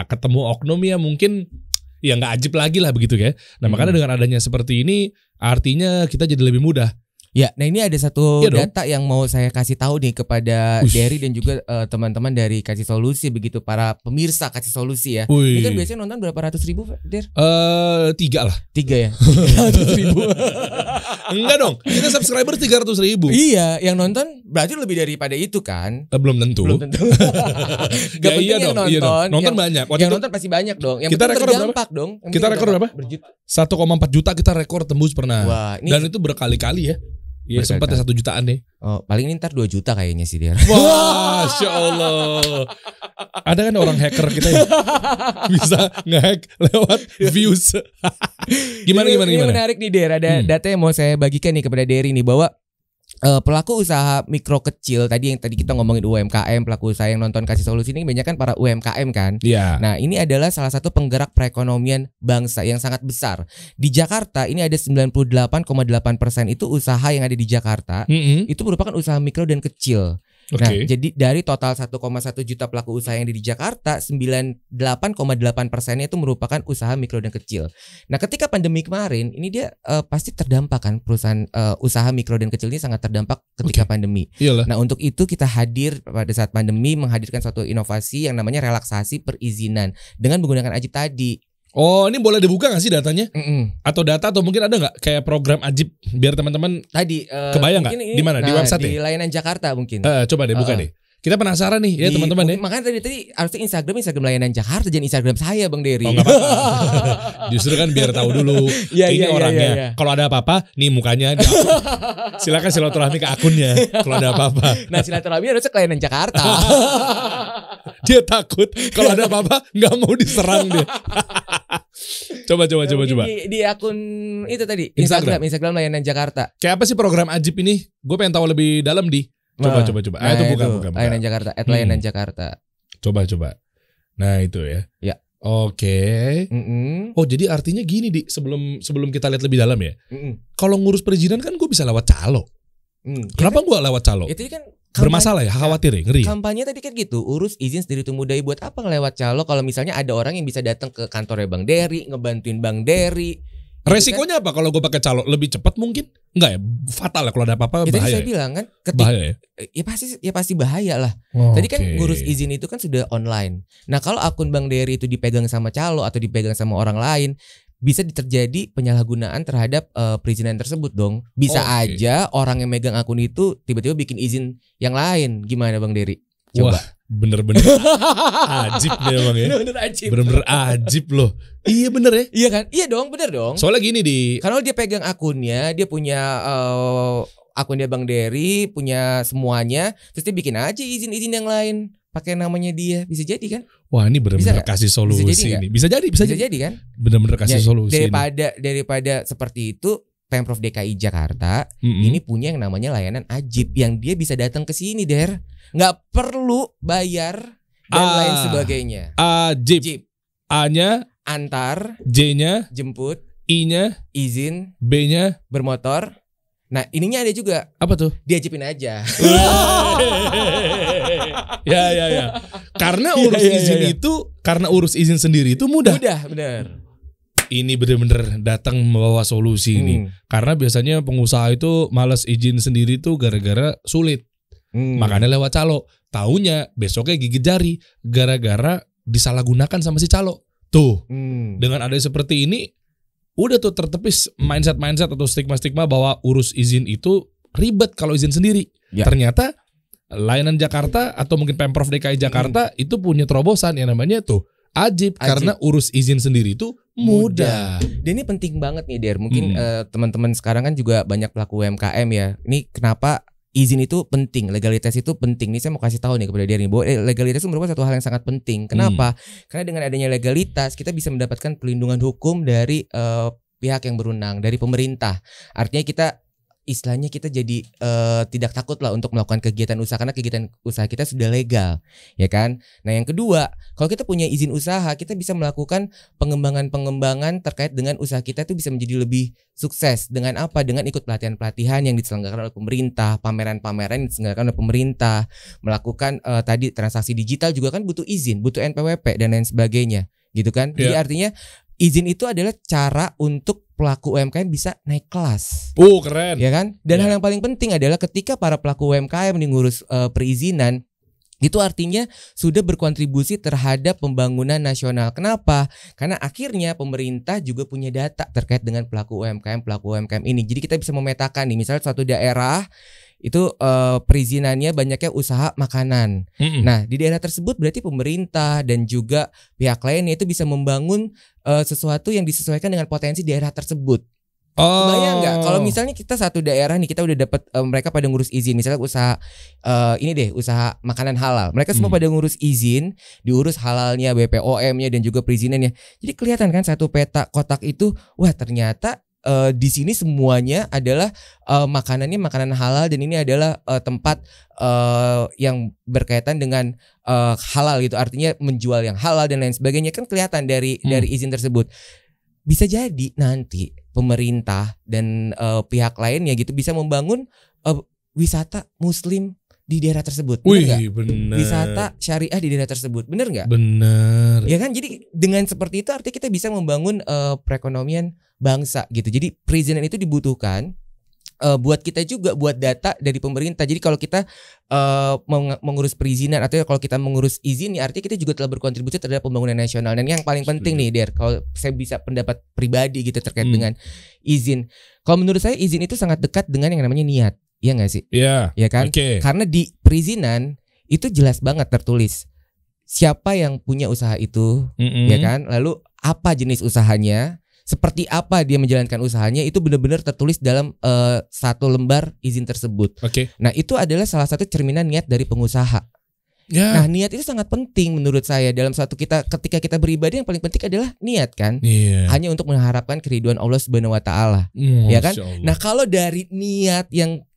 ketemu oknum ya mungkin ya nggak ajib lagi lah begitu ya. Nah, makanya dengan adanya seperti ini artinya kita jadi lebih mudah. Ya, nah ini ada satu data yang mau saya kasih tahu nih kepada Dery dan juga teman-teman dari Kasih Solusi, begitu para pemirsa Kasih Solusi ya. Ini kan biasanya nonton berapa ratus ribu, Der? 3 lah. 3 ya? 300 ribu. Enggak dong, kita subscriber 300 ribu. Iya, yang nonton berarti lebih daripada itu kan? Belum tentu. Gak penting yang nonton. Iya dong. Nonton banyak. Yang nonton pasti banyak dong. Yang kita rekor berapa? Dong. Kita rekor berapa? 1,4 juta kita rekor tembus pernah. Wah, ini dan itu berkali-kali ya. Iya, sempat ya 1 jutaan deh. Oh, paling ini ntar 2 juta kayaknya sih dia. Wah, Masya Allah. Ada kan orang hacker kita yang bisa nge-hack lewat views. Gimana? Ini menarik nih, Der. Ada data yang mau saya bagikan nih kepada Dery nih, bahwa pelaku usaha mikro kecil tadi kita ngomongin UMKM, pelaku usaha yang nonton Kasih Solusi ini banyak kan para UMKM kan. Iya. Nah, ini adalah salah satu penggerak perekonomian bangsa yang sangat besar. Di Jakarta ini ada 98,8% itu usaha yang ada di Jakarta. Itu merupakan usaha mikro dan kecil. Nah, jadi dari total 1,1 juta pelaku usaha yang ada di Jakarta, 98,8%-nya itu merupakan usaha mikro dan kecil. Nah, ketika pandemi kemarin, ini dia pasti terdampak kan, perusahaan usaha mikro dan kecil ini sangat terdampak ketika pandemi. Iyalah. Nah, untuk itu kita hadir pada saat pandemi menghadirkan suatu inovasi yang namanya relaksasi perizinan dengan menggunakan Ajib tadi. Oh, ini boleh dibuka gak sih datanya? Atau data atau mungkin ada gak kayak program Ajib biar teman-teman tadi kebayang gak? Di mana? Di website di layanan Jakarta mungkin. Coba deh buka deh. Kita penasaran nih ya teman-teman ya. Makanya tadi harusnya Instagram layanan Jakarta, jangan Instagram saya Bang Dery. Oh, gak apa-apa. Justru kan biar tahu dulu ini orangnya. Kalau ada apa-apa, nih mukanya silakan silaturahmi ke akunnya. Kalau ada apa-apa. Nah, silaturahmi harusnya ke layanan Jakarta. Dia takut kalau ada apa-apa nggak mau diserang dia. Coba. Di akun itu tadi Instagram layanan Jakarta. Kayak apa sih program Ajib ini? Gue pengen tahu lebih dalam di. Coba. Nah, itu buka. Layanan Jakarta, @layanan Jakarta. Coba. Nah, itu ya. Ya. Oke. Oh, jadi artinya gini di sebelum kita lihat lebih dalam ya. Kalau ngurus perizinan kan gue bisa lewat calo. Kenapa gue lewat calo? Itu kan bermasalah ya, khawatir ya, ngeri. Kampanye tadi kan gitu, urus izin sendiri itu mudah. Buat apa ngelewat calo kalau misalnya ada orang yang bisa datang ke kantornya Bang Dery, ngebantuin Bang Dery. Resikonya apa kalau gue pakai calo? Lebih cepat mungkin? Enggak ya? Fatal ya kalau ada apa-apa, bahaya. Tadi saya bilang kan, bahaya ya? Ya pasti bahaya lah. Tadi kan ngurus izin itu kan sudah online. Nah, kalau akun Bang Dery itu dipegang sama calo atau dipegang sama orang lain, bisa terjadi penyalahgunaan terhadap perizinan tersebut dong. Bisa aja orang yang megang akun itu tiba-tiba bikin izin yang lain. Gimana Bang Dery? Coba. Wah, bener-bener ajib deh emang ya. Bener-bener ajib loh. Iya bener ya. Iya kan? Iya dong, bener dong. Soalnya gini kalau dia pegang akunnya, dia punya akunnya Bang Dery, punya semuanya, terus dia bikin aja izin-izin yang lain pakai namanya dia, bisa jadi kan? Wah, ini benar-benar kasih solusi ini. Bisa jadi kan? Benar-benar kasih solusi. Daripada seperti itu, Pemprov DKI Jakarta ini punya yang namanya layanan Ajib yang dia bisa datang ke sini, Der. Nggak perlu bayar dan lain sebagainya. Ajib. A-nya antar, J-nya jemput, I-nya izin, B-nya bermotor, Nah ininya ada juga. Apa tuh? Diajipin aja. Ya. Karena urus izin sendiri itu mudah. Mudah, benar. Ini bener-bener datang membawa solusi ini. Karena biasanya pengusaha itu malas izin sendiri tuh gara-gara sulit. Makanya lewat calo. Taunya besoknya gigit jari gara-gara disalahgunakan sama si calo. Tuh. Dengan adanya seperti ini udah tuh tertepis mindset atau stigma bahwa urus izin itu ribet kalau izin sendiri. Ya. Ternyata layanan Jakarta atau mungkin Pemprov DKI Jakarta itu punya terobosan yang namanya tuh Ajib. Karena urus izin sendiri itu mudah. Dan ini penting banget nih Der. Mungkin teman-teman sekarang kan juga banyak pelaku UMKM ya. Ini kenapa izin itu penting, legalitas itu penting. Nih saya mau kasih tahu nih kepada Der nih bahwa legalitas itu merupakan satu hal yang sangat penting. Kenapa? Karena dengan adanya legalitas kita bisa mendapatkan pelindungan hukum dari pihak yang berwenang, dari pemerintah. Artinya kita istilahnya kita jadi tidak takut lah untuk melakukan kegiatan usaha karena kegiatan usaha kita sudah legal, ya kan? Nah yang kedua, kalau kita punya izin usaha, kita bisa melakukan pengembangan terkait dengan usaha kita itu bisa menjadi lebih sukses. Dengan apa? Dengan ikut pelatihan-pelatihan yang diselenggarakan oleh pemerintah, pameran-pameran yang diselenggarakan oleh pemerintah, melakukan tadi transaksi digital juga kan butuh izin, butuh NPWP dan lain sebagainya, gitu kan? Jadi artinya izin itu adalah cara untuk pelaku UMKM bisa naik kelas. Keren. Ya kan? Dan hal yang paling penting adalah ketika para pelaku UMKM mengurus perizinan, itu artinya sudah berkontribusi terhadap pembangunan nasional. Kenapa? Karena akhirnya pemerintah juga punya data terkait dengan pelaku UMKM ini. Jadi kita bisa memetakan nih, misalnya suatu daerah itu perizinannya banyaknya usaha makanan. Nah di daerah tersebut berarti pemerintah dan juga pihak lainnya itu bisa membangun sesuatu yang disesuaikan dengan potensi daerah tersebut. Bayang nggak kalau misalnya kita satu daerah nih kita udah dapat mereka pada ngurus izin, misalnya usaha usaha makanan halal, mereka semua pada ngurus izin, diurus halalnya, BPOM-nya dan juga perizinannya. Jadi kelihatan kan satu peta kotak itu, wah ternyata di sini semuanya adalah makanan halal dan ini adalah tempat yang berkaitan dengan halal gitu, artinya menjual yang halal dan lain sebagainya, kan kelihatan dari izin tersebut. Bisa jadi nanti pemerintah dan pihak lainnya gitu bisa membangun wisata muslim di daerah tersebut. Bener. Wisata syariah di daerah tersebut. Bener nggak? Bener. Ya kan, jadi dengan seperti itu artinya kita bisa membangun perekonomian bangsa gitu. Jadi perizinan itu dibutuhkan buat kita juga, buat data dari pemerintah. Jadi kalau kita mengurus perizinan atau kalau kita mengurus izin, ya artinya kita juga telah berkontribusi terhadap pembangunan nasional. Dan yang paling penting nih Der, kalau saya bisa pendapat pribadi gitu terkait dengan izin, kalau menurut saya izin itu sangat dekat dengan yang namanya niat. Iya nggak sih? Iya. Ya kan? Karena di perizinan itu jelas banget tertulis siapa yang punya usaha itu, ya kan? Lalu apa jenis usahanya, seperti apa dia menjalankan usahanya, itu benar-benar tertulis dalam satu lembar izin tersebut. Nah itu adalah salah satu cerminan niat dari pengusaha. Nah niat itu sangat penting menurut saya dalam ketika kita beribadah, yang paling penting adalah niat kan. Hanya untuk mengharapkan keridhaan Allah Subhanahu Wa Taala, ya kan. Nah kalau dari niat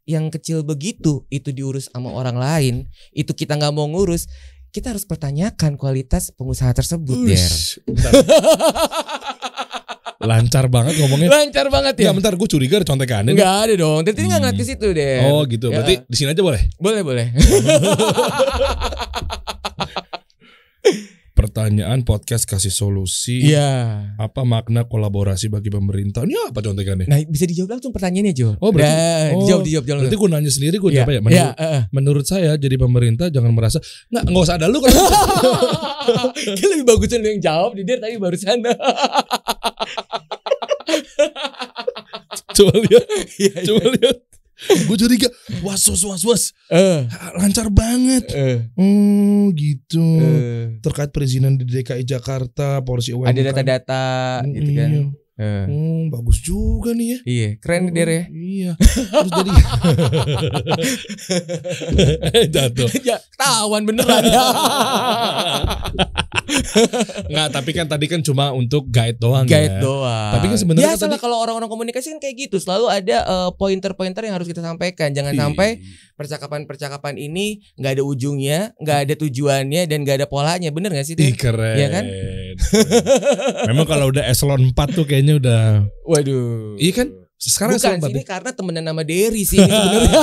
yang kecil begitu itu diurus sama orang lain, itu kita nggak mau ngurus, kita harus pertanyakan kualitas pengusaha tersebut. Lancar banget ngomongnya. Lancar banget ya. Bentar, gue curiga ada contekannya. Enggak ada dong. Tadi nggak ngeliat ke situ deh. Oh gitu. Berarti di sini aja boleh? Boleh. Pertanyaan podcast kasih solusi. Apa makna kolaborasi bagi pemerintah? Ini apa contekannya? Nah bisa dijawab langsung pertanyaannya Jo. Berarti dijawab. Berarti gue nanya sendiri, gue jawab ya. Menurut saya jadi pemerintah jangan merasa nggak usah ada lu kan. Lebih bagusan lu yang jawab. Dia tadi barusan. Coba lihat. Gue curiga was lancar banget. Gitu. Terkait perizinan di DKI Jakarta, porsi UMKM. Ada data-data gitu kan. Bagus juga nih ya. Iya, keren nih Der ya. Iya. Terus jadi jatuh. Ketahuan beneran ya. Nggak, tapi kan tadi kan cuma untuk guide doang. Tapi kan sebenarnya biasa lah kalau orang-orang komunikasi kan kayak gitu, selalu ada pointer-pointer yang harus kita sampaikan. Jangan sampai percakapan ini nggak ada ujungnya, nggak ada tujuannya, dan nggak ada polanya. Bener nggak sih? Keren. Ya kan? Memang kalau udah eselon 4 tuh kayaknya udah. Waduh. Iya kan? Sekarang bukan sini karena temenan nama Derry sih sebenarnya.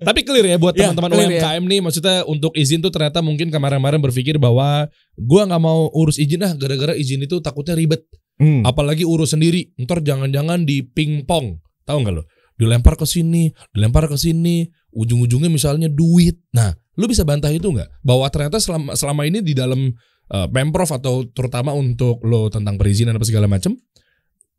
Tapi clear ya buat teman-teman UMKM nih, maksudnya untuk izin tuh ternyata mungkin kemarin-kemarin berpikir bahwa gua nggak mau urus izin gara-gara izin itu takutnya ribet. Apalagi urus sendiri, ntar jangan-jangan di pingpong, tahu nggak lo? Dilempar ke sini, ujung-ujungnya misalnya duit. Nah, lu bisa bantah itu nggak? Bahwa ternyata selama ini di dalam Pemprov atau terutama untuk lo tentang perizinan apa segala macam,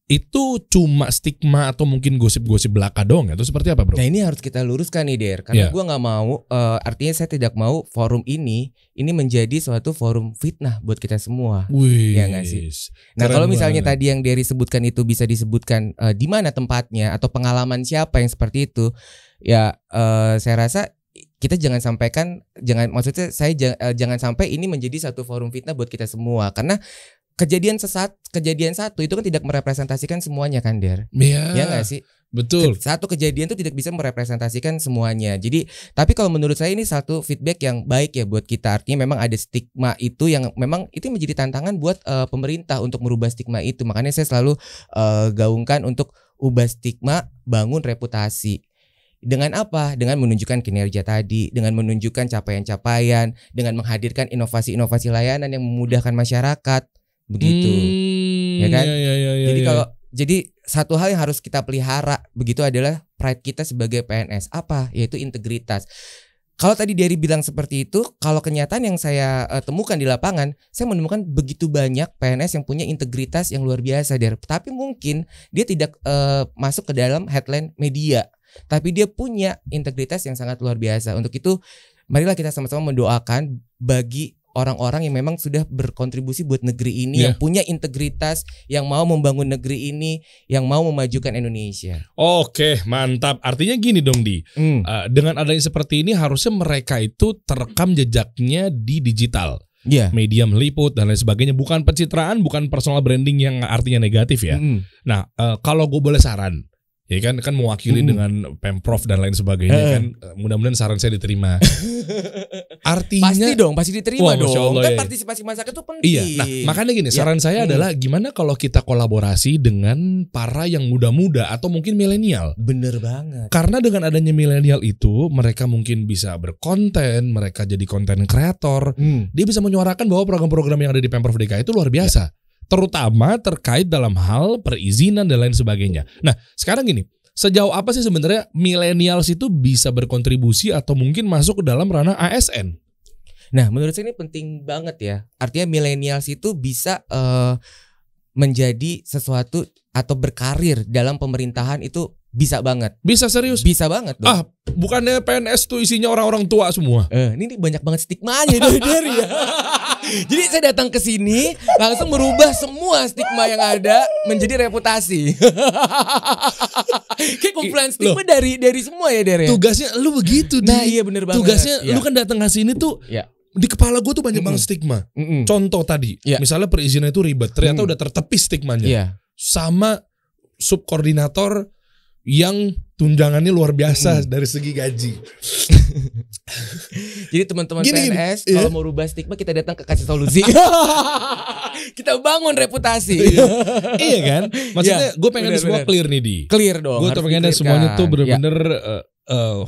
itu cuma stigma atau mungkin gosip-gosip belaka doang atau seperti apa, bro? Nah ini harus kita luruskan nih Der, karena gua nggak mau, artinya saya tidak mau forum ini menjadi suatu forum fitnah buat kita semua. Ya nggak sih? Nah kalau misalnya tadi yang Derry sebutkan itu bisa disebutkan di mana tempatnya atau pengalaman siapa yang seperti itu, ya saya rasa kita jangan sampai ini menjadi satu forum fitnah buat kita semua, karena kejadian satu itu kan tidak merepresentasikan semuanya kan Der. Ya nggak sih? Betul. Satu kejadian itu tidak bisa merepresentasikan semuanya. Jadi tapi kalau menurut saya ini satu feedback yang baik ya buat kita. Artinya memang ada stigma itu yang memang itu menjadi tantangan buat pemerintah untuk merubah stigma itu. Makanya saya selalu gaungkan untuk ubah stigma, bangun reputasi. Dengan apa? Dengan menunjukkan kinerja tadi, dengan menunjukkan capaian-capaian, dengan menghadirkan inovasi-inovasi layanan yang memudahkan masyarakat. Begitu, ya kan? Jadi satu hal yang harus kita pelihara begitu adalah pride kita sebagai PNS, apa? Yaitu integritas. Kalau tadi Derry bilang seperti itu, kalau kenyataan yang saya temukan di lapangan, saya menemukan begitu banyak PNS yang punya integritas yang luar biasa, Der. Tapi mungkin dia tidak masuk ke dalam headline media, tapi dia punya integritas yang sangat luar biasa. Untuk itu, marilah kita sama-sama mendoakan bagi orang-orang yang memang sudah berkontribusi buat negeri ini, yang punya integritas, yang mau membangun negeri ini, yang mau memajukan Indonesia. Oke, mantap. Artinya gini dong Di, dengan adanya seperti ini harusnya mereka itu terekam jejaknya di digital, media meliput dan lain sebagainya. Bukan pencitraan, bukan personal branding yang artinya negatif ya. Nah, kalau gue boleh saran, ya kan mewakili dengan Pemprov dan lain sebagainya kan, mudah-mudahan saran saya diterima. Artinya pasti diterima dong. Allah, kan partisipasi masyarakat itu penting. Iya. Nah, makanya gini, saran saya adalah gimana kalau kita kolaborasi dengan para yang muda-muda atau mungkin milenial. Bener banget. Karena dengan adanya milenial itu, mereka mungkin bisa berkonten, mereka jadi konten kreator. Dia bisa menyuarakan bahwa program-program yang ada di Pemprov DKI itu luar biasa. Terutama terkait dalam hal perizinan dan lain sebagainya. Nah, sekarang gini, sejauh apa sih sebenarnya millennials itu bisa berkontribusi atau mungkin masuk ke dalam ranah ASN? Nah, menurut saya ini penting banget ya. Artinya millennials itu bisa menjadi sesuatu atau berkarir dalam pemerintahan itu bisa banget. Bisa serius? Bisa banget dong. Bukannya PNS tuh isinya orang-orang tua semua? Ini banyak banget stigmanya dari ya. Jadi saya datang ke sini langsung merubah semua stigma yang ada menjadi reputasi. Kayak kumpulan stigma dari semua ya Der. Tugasnya lu begitu. Nah iya bener banget. Tugasnya lu kan datang ke sini tuh. Di kepala gue tuh banyak banget stigma. Contoh tadi, misalnya perizinan itu ribet, ternyata udah tertepis stigmanya. Sama subkoordinator yang tunjangannya luar biasa dari segi gaji. Jadi teman-teman PNS kalau mau rubah stigma kita datang ke Kasih Solusi. Kita bangun reputasi. Iya kan? Maksudnya gue pengen semua clear nih Di. Clear dong. Gue pengen semuanya tuh bener-bener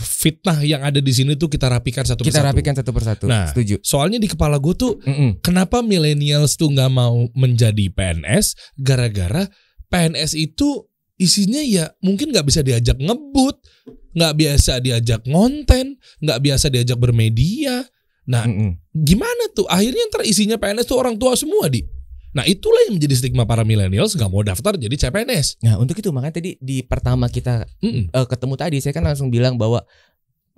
fitnah yang ada di sini tuh kita rapikan satu persatu. Kita rapikan satu persatu. Nah, setuju. Soalnya di kepala gue tuh kenapa millennials tuh nggak mau menjadi PNS gara-gara PNS itu isinya ya mungkin nggak bisa diajak ngebut, nggak biasa diajak ngonten, nggak biasa diajak bermedia. Nah, gimana tuh? Akhirnya ntar isinya PNS tuh orang tua semua Di. Nah itulah yang menjadi stigma para millennials nggak mau daftar jadi CPNS. Nah untuk itu makanya tadi di pertama kita ketemu tadi saya kan langsung bilang bahwa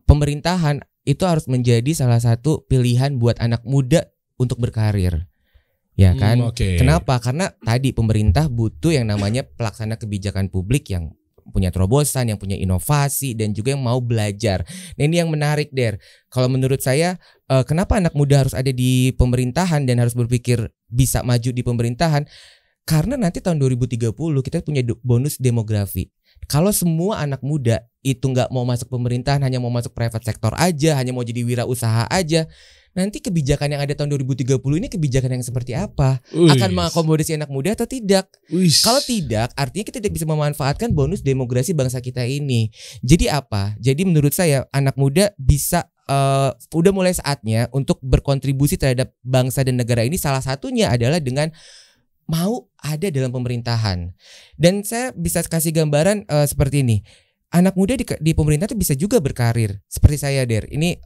pemerintahan itu harus menjadi salah satu pilihan buat anak muda untuk berkarir. Ya kan? Kenapa? Karena tadi pemerintah butuh yang namanya pelaksana kebijakan publik yang punya terobosan, yang punya inovasi dan juga yang mau belajar. Nah ini yang menarik Der. Kalau menurut saya kenapa anak muda harus ada di pemerintahan dan harus berpikir bisa maju di pemerintahan? Karena nanti tahun 2030 kita punya bonus demografi. Kalau semua anak muda itu nggak mau masuk pemerintahan, hanya mau masuk private sector aja, hanya mau jadi wirausaha aja. nanti kebijakan yang ada tahun 2030 ini kebijakan yang seperti apa? Akan mengakomodasi anak muda atau tidak? Kalau tidak, artinya kita tidak bisa memanfaatkan bonus demografi bangsa kita ini. Jadi apa? Jadi menurut saya anak muda bisa udah mulai saatnya untuk berkontribusi terhadap bangsa dan negara ini. Salah satunya adalah dengan mau ada dalam pemerintahan. Dan saya bisa kasih gambaran seperti ini. Anak muda di pemerintah itu bisa juga berkarir seperti saya, Der. Ini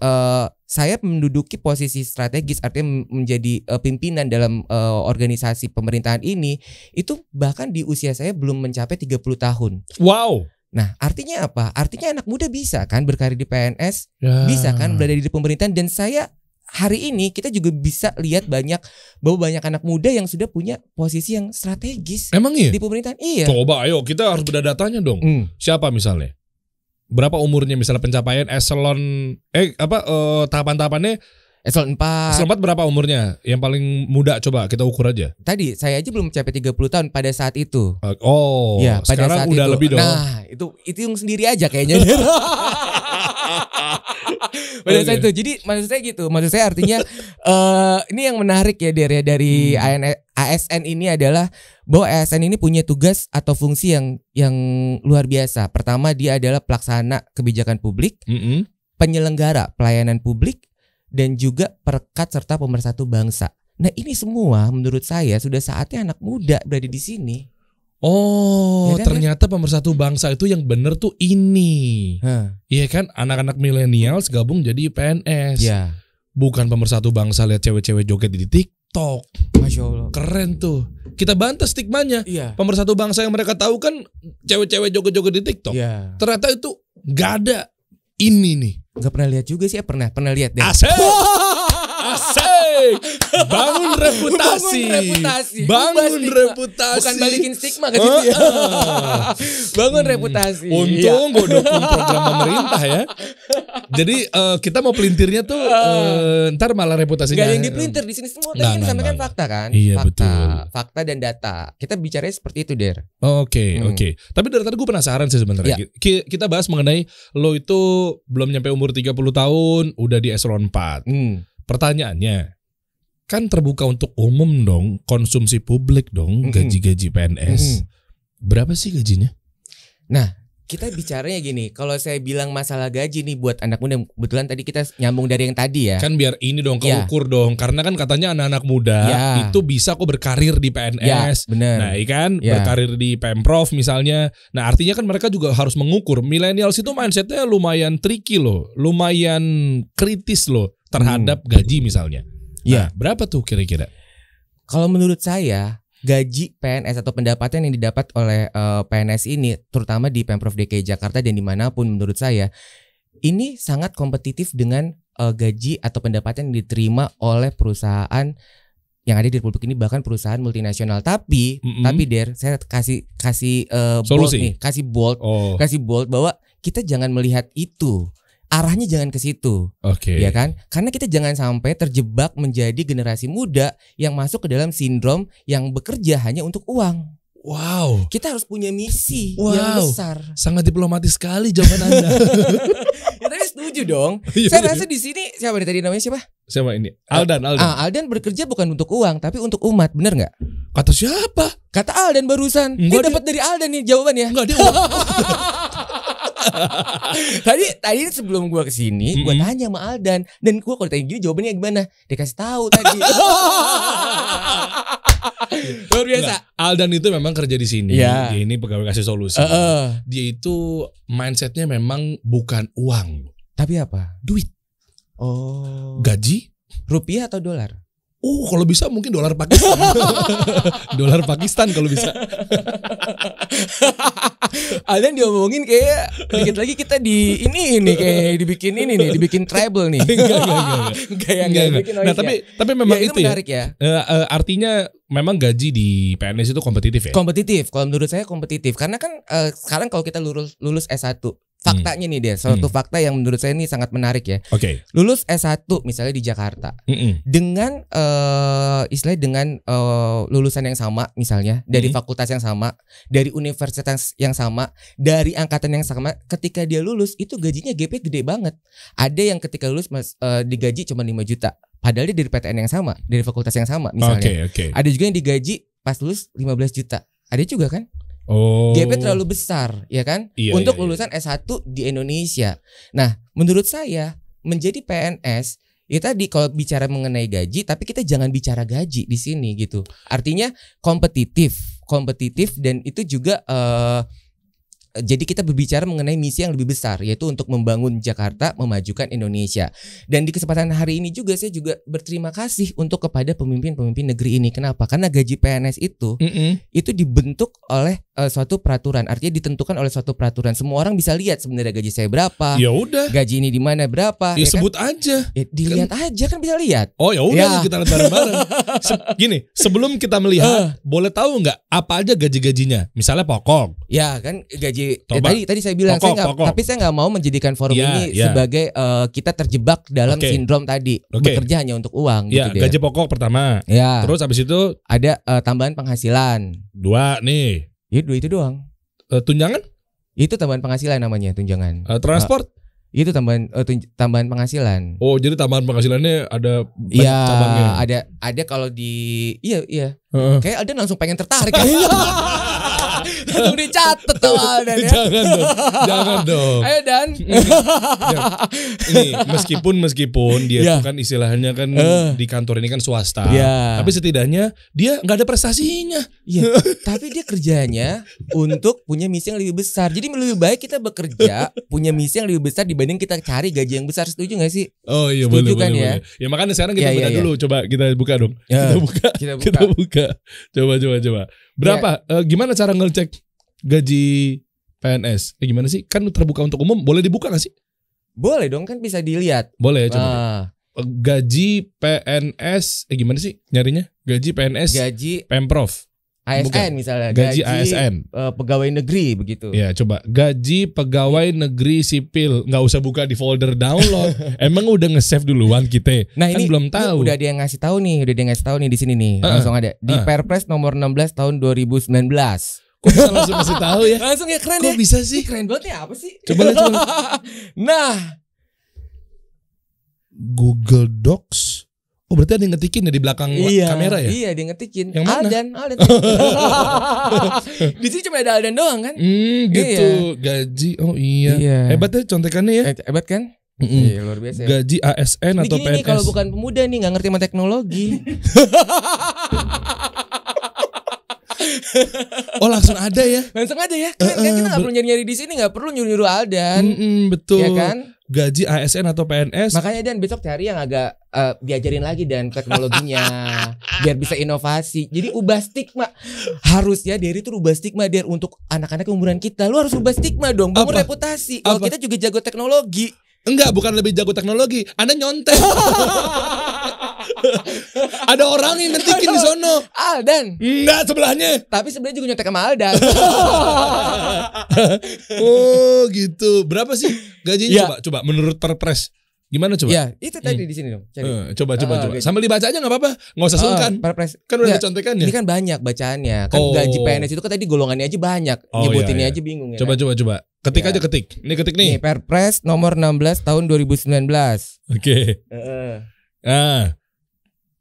saya menduduki posisi strategis, artinya menjadi pimpinan dalam organisasi pemerintahan ini. Itu bahkan di usia saya belum mencapai 30 tahun. Wow. Nah, artinya apa? Artinya anak muda bisa kan berkarir di PNS, bisa kan berada di pemerintahan. Dan saya hari ini kita juga bisa lihat bahwa banyak anak muda yang sudah punya posisi yang strategis. Emang iya? Di pemerintahan. Iya. Coba ayo kita harus beda datanya dong. Siapa misalnya? Berapa umurnya misalnya pencapaian eselon tahapan-tahapannya? Eselon 4. Eselon 4 berapa umurnya? Yang paling muda coba kita ukur aja. Tadi saya aja belum mencapai 30 tahun pada saat itu. Oh, ya, pada sekarang saat udah itu. Lebih dong. Nah, itu yang sendiri aja kayaknya. Pada saat itu. Jadi maksud saya gitu. Maksud saya artinya ini yang menarik ya dari ASN ini adalah bahwa ASN ini punya tugas atau fungsi yang luar biasa. Pertama, dia adalah pelaksana kebijakan publik, penyelenggara pelayanan publik, dan juga perekat serta pemersatu bangsa. Nah, ini semua menurut saya sudah saatnya anak muda berada di sini. Oh, ya kan, ternyata pemersatu bangsa itu yang bener tuh ini. Iya kan, anak-anak milenials gabung jadi PNS. Ya. Bukan pemersatu bangsa lihat cewek-cewek joget di TikTok. Masya Allah. Keren tuh. Kita bantah stigmanya. Iya. Pemersatu bangsa yang mereka tahu kan cewek-cewek joget-joget di TikTok. Iya. Ternyata itu gak ada. Ini nih. Gak pernah lihat juga sih ya, pernah lihat deh. Asik. Asik. Bangun reputasi. Bangun reputasi. Bukan balikin stigma kan gitu ya. Bangun reputasi. Untung gue dukung program pemerintah ya. Jadi kita mau pelintirnya tuh ntar malah reputasinya. Gak ada yang dipelintir di sini semua. Tadi kan sampaikan fakta kan. Iya, fakta, betul. Fakta dan data. Kita bicaranya seperti itu, Der. Oke. Tapi dari tadi gue penasaran sih sebenarnya. Ya. Kita bahas mengenai lo itu belum nyampe umur 30 tahun udah di eselon 4. Pertanyaannya, kan terbuka untuk umum dong, konsumsi publik dong, gaji-gaji PNS. Berapa sih gajinya? Nah, kita bicaranya gini, kalau saya bilang masalah gaji nih buat anak muda, kebetulan tadi kita nyambung dari yang tadi ya. Kan biar ini dong keukur dong, karena kan katanya anak-anak muda itu bisa kok berkarir di PNS. Bener. Nah, ikan berkarir di Pemprov misalnya. Nah, artinya kan mereka juga harus mengukur. Millennials itu mindsetnya lumayan tricky loh, lumayan kritis loh terhadap gaji misalnya. Nah, berapa tuh kira-kira? Kalau menurut saya gaji PNS atau pendapatan yang didapat oleh PNS ini, terutama di Pemprov DKI Jakarta dan dimanapun, menurut saya ini sangat kompetitif dengan gaji atau pendapatan yang diterima oleh perusahaan yang ada di Republik ini, bahkan perusahaan multinasional. Tapi Der, saya kasih bold nih, kasih bold bahwa kita jangan melihat itu. Arahnya jangan ke situ, ya kan? Karena kita jangan sampai terjebak menjadi generasi muda yang masuk ke dalam sindrom yang bekerja hanya untuk uang. Wow. Kita harus punya misi yang besar. Sangat diplomatis sekali jawaban Anda. Ya, tapi setuju dong. Saya rasa di sini siapa tadi namanya siapa? Siapa ini? Aldan. Aldan bekerja bukan untuk uang, tapi untuk umat, benar nggak? Kata siapa? Kata Aldan barusan. Dia dapat dari Aldan nih jawabannya. Enggak, dia. Tadi sebelum gua kesini, gua tanya sama Aldan, dan gua kalau tanya gini jawabannya gimana? Dia kasih tahu tadi. Luar biasa. Nggak, Aldan itu memang kerja di sini. Dia ini pegawai kasih solusi. Dia itu mindsetnya memang bukan uang. Tapi apa? Duit. Oh. Gaji? Rupiah atau dolar? Kalau bisa mungkin dolar Pakistan. Dolar Pakistan kalau bisa. Aldan diomongin kayak dikit lagi kita dibikin tribal nih. Enggak. Nah, tapi memang itu menarik ya. Artinya memang gaji di PNS itu kompetitif ya? Kompetitif. Kalau menurut saya kompetitif. Karena kan sekarang kalau kita lulus S1, faktanya nih dia, suatu fakta yang menurut saya ini sangat menarik ya. Lulus S1 misalnya di Jakarta, dengan istilahnya dengan lulusan yang sama misalnya, dari fakultas yang sama, dari universitas yang sama, dari angkatan yang sama, ketika dia lulus itu gajinya gapnya gede banget. Ada yang ketika lulus digaji cuma 5 juta padahal dia dari PTN yang sama, dari fakultas yang sama misalnya. Ada juga yang digaji pas lulus 15 juta. Ada juga kan? Gapnya terlalu besar, ya kan? Untuk lulusan S1 di Indonesia. Nah, menurut saya menjadi PNS ya tadi kalau bicara mengenai gaji, tapi kita jangan bicara gaji di sini gitu. Artinya kompetitif dan itu juga jadi kita berbicara mengenai misi yang lebih besar, yaitu untuk membangun Jakarta, memajukan Indonesia. Dan di kesempatan hari ini juga saya juga berterima kasih untuk kepada pemimpin-pemimpin negeri ini. Kenapa? Karena gaji PNS itu dibentuk oleh suatu peraturan. Artinya ditentukan oleh suatu peraturan. Semua orang bisa lihat sebenarnya gaji saya berapa. Ya udah. Gaji ini di mana berapa? Ya sebut kan? aja. Ya, dilihat aja kan bisa lihat. Oh ya udah kita lihat bareng-bareng. Gini, sebelum kita melihat, boleh tahu nggak apa aja gaji-gajinya? Misalnya pokok. Ya kan gaji. Tadi saya bilang tapi saya nggak mau menjadikan forum ini sebagai kita terjebak dalam sindrom tadi bekerja hanya untuk uang. Ya, gitu gaji pokok pertama. Ya. Terus habis itu ada tambahan penghasilan. 2 nih. Ya 2 itu doang. Tunjangan? Itu tambahan penghasilan namanya tunjangan. Transport? Itu tambahan penghasilan. Oh, jadi tambahan penghasilannya ada cabangnya. Ada kalau di iya. Kayak Aldan langsung pengen tertarik. Langsung dicatat tuh Aldan ya. Jangan dong. Ayo Dan. Ini meskipun dia itu kan istilahnya kan di kantor ini kan swasta. Tapi setidaknya dia nggak ada prestasinya. Iya. Tapi dia kerjanya untuk punya misi yang lebih besar. Jadi lebih baik kita bekerja punya misi yang lebih besar dibanding kita cari gaji yang besar. Setuju nggak sih? Oh iya, setuju boleh, kan boleh, ya. Boleh. Ya makanya sekarang kita buka dulu. Coba kita buka dong. Kita buka. Coba. Berapa? Gimana cara ngecek gaji PNS? Gimana sih? Kan terbuka untuk umum. Boleh dibuka gak sih? Boleh dong, kan bisa dilihat. Boleh, coba. Gaji PNS gimana sih nyarinya? Gaji PNS Pemprov. ASN bukan. Misalnya gaji ASN pegawai negeri begitu. Ya coba gaji pegawai negeri sipil, nggak usah buka di folder download. Emang udah nge-save duluan kita. Nah kan ini belum tahu. Udah ada yang ngasih tahu nih, di sini nih. Langsung ada di Perpres nomor 16 tahun 2019. Kok bisa langsung kasih tahu ya? Langsung ya, keren. Kok bisa sih? Keren banget ya, apa sih? Coba. Nah, Google Docs. Oh berarti ada yang ngetikin ya di belakang kamera ya? Iya, dia ngetikin. Yang mana? Aldan. Di sini cuma ada Aldan doang kan? Gitu. Gaji. Oh iya. Hebat ya contekannya ya. Hebat kan? Iya, luar biasa. Gaji ASN ini atau PNS. Nih, kalau bukan pemuda nih nggak ngerti sama teknologi. Oh langsung ada ya? Langsung ada ya? Kan kita nggak perlu nyari-nyari di sini, nggak perlu nyuruh-nyuruh Aldan. Betul. Ya kan? Gaji ASN atau PNS. Makanya Dan besok cari yang agak diajarin lagi dan teknologinya biar bisa inovasi. Jadi ubah stigma. Harusnya Dery tuh ubah stigma Der untuk anak-anak umuran kita. Lu harus ubah stigma dong, bangun reputasi. Kalau kita juga jago teknologi. Enggak, bukan lebih jago teknologi. Anda nyontek. Ada orang yang ngetikin di sono. Aldan. Enggak, sebelahnya. Tapi sebenarnya juga nyontek sama Aldan. Oh, gitu. Berapa sih gajinya? Coba menurut Perpres. Gimana coba? Ya, itu tadi di sini dong. Cari. Coba. Sambil dibaca aja enggak apa-apa. Enggak usah sungkan. Perpres. Kan udah ada contekannya. Ini kan banyak bacaannya. Kan gaji PNS itu kan tadi golongannya aja banyak. Nyebutinnya aja bingung ya. Coba. Ketik aja ketik. Ini ketik nih. Nih Perpres nomor 16 tahun 2019. Oke.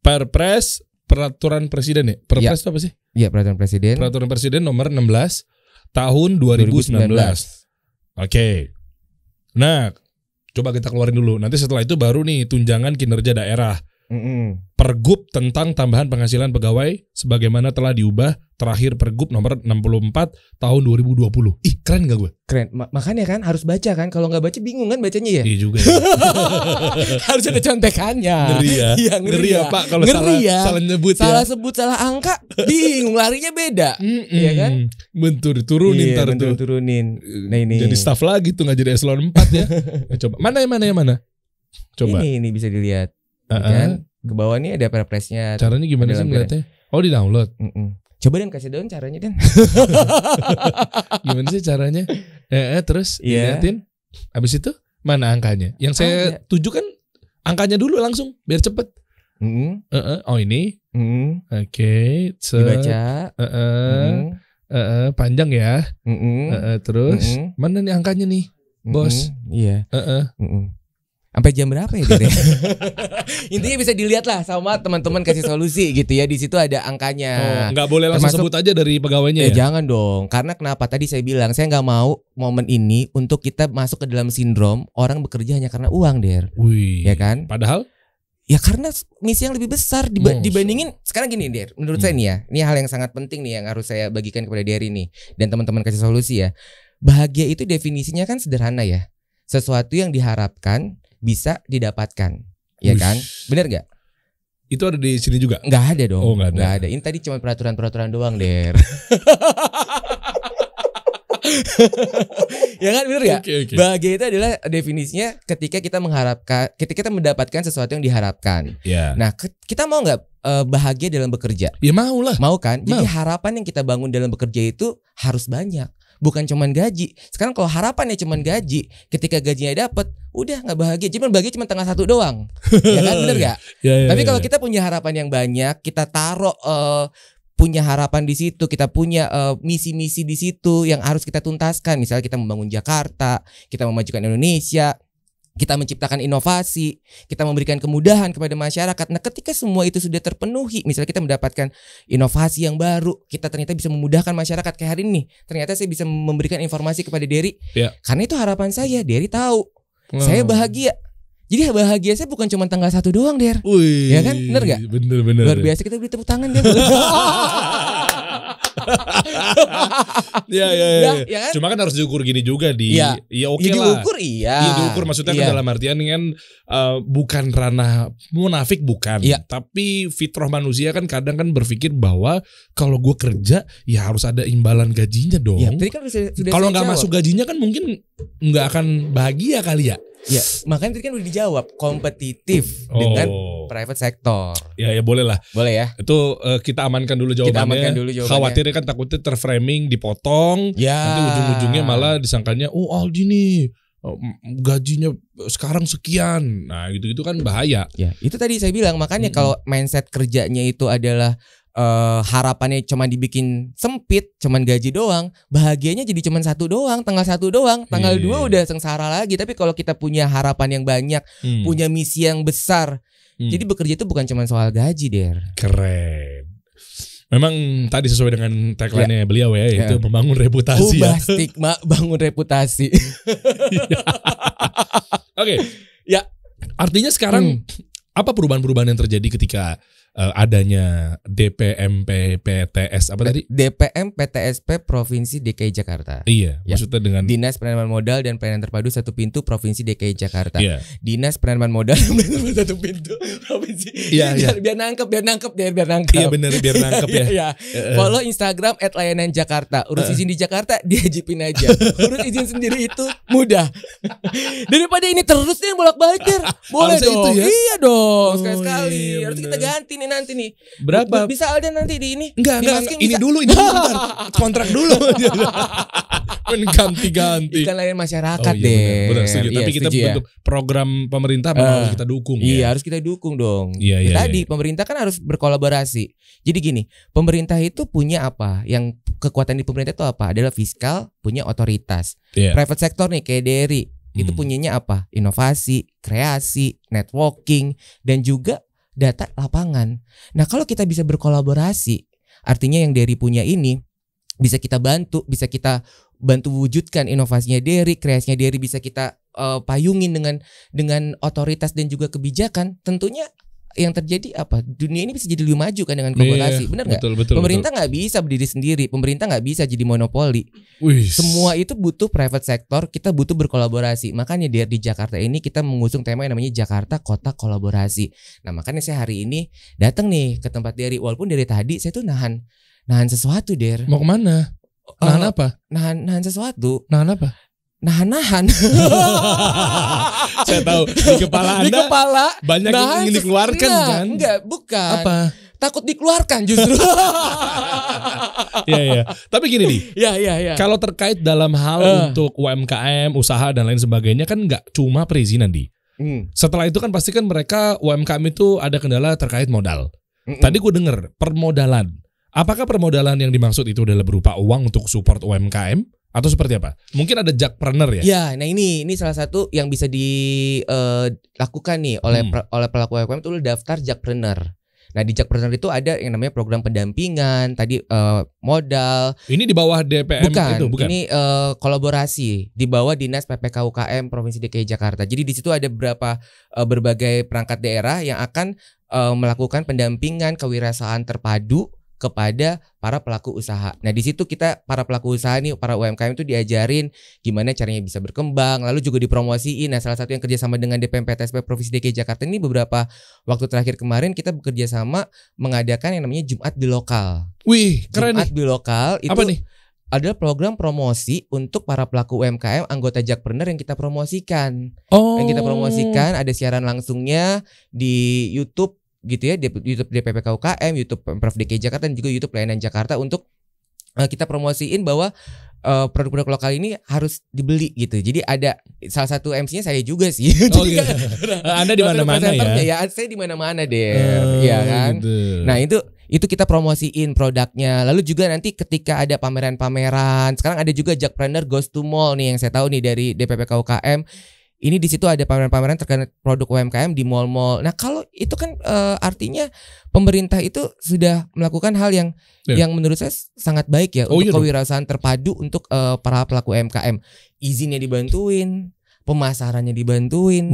Perpres peraturan presiden ya. Perpres itu apa sih? Iya, peraturan presiden. Peraturan presiden nomor 16 tahun 2019. Oke. Nah, coba kita keluarin dulu. Nanti setelah itu baru nih tunjangan kinerja daerah. Pergub tentang tambahan penghasilan pegawai sebagaimana telah diubah terakhir Pergub nomor 64 tahun 2020. Ih, keren gak gue? Keren. Makanya kan harus baca kan. Kalau nggak baca bingung kan bacanya ya. Iya juga ya. Harus ada contekannya. Ngeri ya. Iya, ngeri ya Pak kalau salah nyebut ya. Salah sebut, salah angka, bingung, larinya beda. Iya kan? Bentur turunin turunin. Nah ini. Jadi staff lagi tuh, nggak jadi eselon 4 ya. Coba. Mana yang mana? Coba. Ini bisa dilihat. Kan? Ke bawah nih ada Perpresnya. Caranya gimana sih ngeliatnya? Oh, di download. Coba Dan kasih down caranya Dan. Gimana sih caranya? Terus diliatin. Abis itu mana angkanya? Yang saya tuju kan angkanya dulu langsung biar cepet. Oh ini. Oke. Dibaca. Panjang ya. Terus mana nih angkanya nih, bos? Iya. Sampai jam berapa ya Der? Intinya bisa dilihat lah sama teman-teman Kasih Solusi gitu ya. Di situ ada angkanya. Nggak boleh langsung sebut aja dari pegawainya ya? Jangan dong. Karena kenapa? Tadi saya bilang saya nggak mau momen ini untuk kita masuk ke dalam sindrom orang bekerja hanya karena uang, Der. Wih. Ya kan? Padahal? Ya karena misi yang lebih besar dibandingin sekarang gini, Der. Menurut saya nih ya, ini hal yang sangat penting nih yang harus saya bagikan kepada Dery nih dan teman-teman Kasih Solusi ya. Bahagia itu definisinya kan sederhana ya. Sesuatu yang diharapkan bisa didapatkan, ya kan? Bener gak? Itu ada di sini juga? Nggak ada dong. Oh, nggak ada. Ini tadi cuma peraturan-peraturan doang, Der. Ya kan, bener gak? Okay. Bahagia itu adalah definisinya ketika kita mendapatkan sesuatu yang diharapkan. Yeah. Nah, kita mau nggak bahagia dalam bekerja? Ya mau lah. Mau kan? Jadi harapan yang kita bangun dalam bekerja itu harus banyak. Bukan cuman gaji. Sekarang kalau harapannya cuman gaji, ketika gajinya dapat, udah nggak bahagia. Cuman bahagia cuma tengah satu doang. Ya kan, bener gak? Tapi kalau kita punya harapan yang banyak, kita taruh punya harapan di situ, kita punya misi-misi di situ yang harus kita tuntaskan. Misalnya kita membangun Jakarta, kita memajukan Indonesia, kita menciptakan inovasi, kita memberikan kemudahan kepada masyarakat. Nah, ketika semua itu sudah terpenuhi, misalnya kita mendapatkan inovasi yang baru, kita ternyata bisa memudahkan masyarakat. Kayak hari ini, ternyata saya bisa memberikan informasi kepada Dery. Karena itu harapan saya, Dery tahu. Saya bahagia. Jadi bahagia saya bukan cuma tanggal 1 doang, Der. Wih, ya kan? Bener gak? Bener. Luar biasa, kita beri tepuk tangan, Der. Ya, kan? Cuma kan harus diukur gini juga ya oke lah. Diukur diukur maksudnya kan dalam artian kan bukan ranah munafik bukan. Tapi fitrah manusia kan kadang kan berpikir bahwa kalau gue kerja ya harus ada imbalan gajinya dong. Kan kalau nggak masuk gajinya kan mungkin nggak akan bahagia kali ya. Ya, makanya tadi kan udah dijawab kompetitif dengan private sector. Ya boleh lah. Boleh ya. Itu kita amankan dulu jawabannya. Khawatirnya kan takutnya terframing, dipotong. Nanti ujung-ujungnya malah disangkanya, Aldi nih gajinya sekarang sekian. Nah, gitu-gitu kan bahaya. Ya, itu tadi saya bilang makanya kalau mindset kerjanya itu adalah harapannya cuma dibikin sempit, cuman gaji doang, bahagianya jadi cuman 1 doang, tanggal 1 doang, tanggal 2 udah sengsara lagi. Tapi kalau kita punya harapan yang banyak, punya misi yang besar, jadi bekerja itu bukan cuma soal gaji, Der. Keren. Memang tadi sesuai dengan tagline-nya beliau ya, yaitu membangun reputasi. Ubah stigma, bangun reputasi. Oke. Ya, artinya sekarang apa perubahan-perubahan yang terjadi ketika adanya DPMP PTS apa tadi? DPM PTSP Provinsi DKI Jakarta. Iya, maksudnya dengan Dinas Penanaman Modal dan Pelayanan Terpadu Satu Pintu Provinsi DKI Jakarta. Dinas Penanaman Modal Satu Pintu Provinsi. Biar nangkep biar nangkep. Iya benar, biar nangkep ya. Follow Instagram @layanan_jakarta. Urus izin di Jakarta diajipin aja. Urus izin sendiri itu mudah. Daripada ini terus nih bolak-balik, boleh dong. Itu ya? Iya dong, sekali-sekali. Harus kita ganti nih nanti nih. Berapa? Bisa Alden nanti di ini? Enggak. Ini dulu bentar. Kontrak dulu. Ganti-ganti. Ikan layan masyarakat deh. Benar, setuju. Tapi kita bentuk program pemerintah harus kita dukung. Iya, harus kita dukung dong. Tadi pemerintah kan harus berkolaborasi. Jadi gini, pemerintah itu punya apa? Yang kekuatan di pemerintah itu apa? Adalah fiskal, punya otoritas. Private sector nih kayak Dery, itu punyanya apa? Inovasi, kreasi, networking, dan juga data lapangan. Nah, kalau kita bisa berkolaborasi, artinya yang Dery punya ini bisa kita bantu wujudkan inovasinya Dery, kreasinya Dery bisa kita payungin dengan otoritas dan juga kebijakan. Tentunya yang terjadi apa? Dunia ini bisa jadi lebih maju kan dengan kolaborasi, benar nggak? Pemerintah nggak bisa berdiri sendiri, pemerintah nggak bisa jadi monopoli. Semua itu butuh private sector, kita butuh berkolaborasi. Makanya di Jakarta ini kita mengusung tema yang namanya Jakarta Kota Kolaborasi. Nah, makanya saya hari ini datang nih ke tempat Dery. Walaupun dari tadi saya tuh nahan sesuatu, Der. Mau kemana? Nahan apa? Nahan sesuatu. Nahan apa? Nahan. Saya tahu di kepala Anda. Di kepala banyak yang ingin dikeluarkan kan? Enggak, bukan. Apa? Takut dikeluarkan justru. Iya. Tapi gini nih. Iya. Kalau terkait dalam hal untuk UMKM, usaha dan lain sebagainya kan nggak cuma perizinan di. Setelah itu kan pasti kan mereka UMKM itu ada kendala terkait modal. Tadi gue dengar permodalan. Apakah permodalan yang dimaksud itu adalah berupa uang untuk support UMKM? Atau seperti apa? Mungkin ada jakpreneur ya? Ya, nah ini salah satu yang bisa dilakukan nih oleh pelaku UMKM itu daftar jakpreneur. Nah di jakpreneur itu ada yang namanya program pendampingan, tadi modal. Ini di bawah DPM itu bukan? Ini kolaborasi di bawah Dinas PPK UKM Provinsi DKI Jakarta. Jadi di situ ada berbagai perangkat daerah yang akan melakukan pendampingan kewirausahaan terpadu kepada para pelaku usaha. Nah di situ kita para pelaku usaha nih, para UMKM itu diajarin gimana caranya bisa berkembang, lalu juga dipromosiin. Nah salah satu yang kerjasama dengan DPM PTSP Provinsi DKI Jakarta ini beberapa waktu terakhir kemarin kita bekerja sama mengadakan yang namanya Jumat di Lokal. Wih keren Jumat nih. di Lokal itu apa nih? Adalah program promosi untuk para pelaku UMKM anggota jakpreneur yang kita promosikan. Oh. Yang kita promosikan ada siaran langsungnya di YouTube gitu ya, di YouTube DPPK UKM, YouTube Pemprov DKI Jakarta dan juga YouTube Layanan Jakarta untuk kita promosiin bahwa produk-produk lokal ini harus dibeli gitu. Jadi ada salah satu MC-nya saya juga sih. Oh gitu. Anda di mana-mana ya? Ya, saya di mana-mana deh. Iya kan? Gitu. Nah, itu kita promosiin produknya. Lalu juga nanti ketika ada pameran-pameran, sekarang ada juga Jakpreneur Goes to Mall nih yang saya tahu nih dari DPPK UKM. Ini di situ ada pameran-pameran terkait produk UMKM di mall-mall. Nah, kalau itu kan artinya pemerintah itu sudah melakukan hal yang menurut saya sangat baik ya untuk kewirausahaan terpadu untuk para pelaku UMKM. Izinnya dibantuin, pemasarannya dibantuin,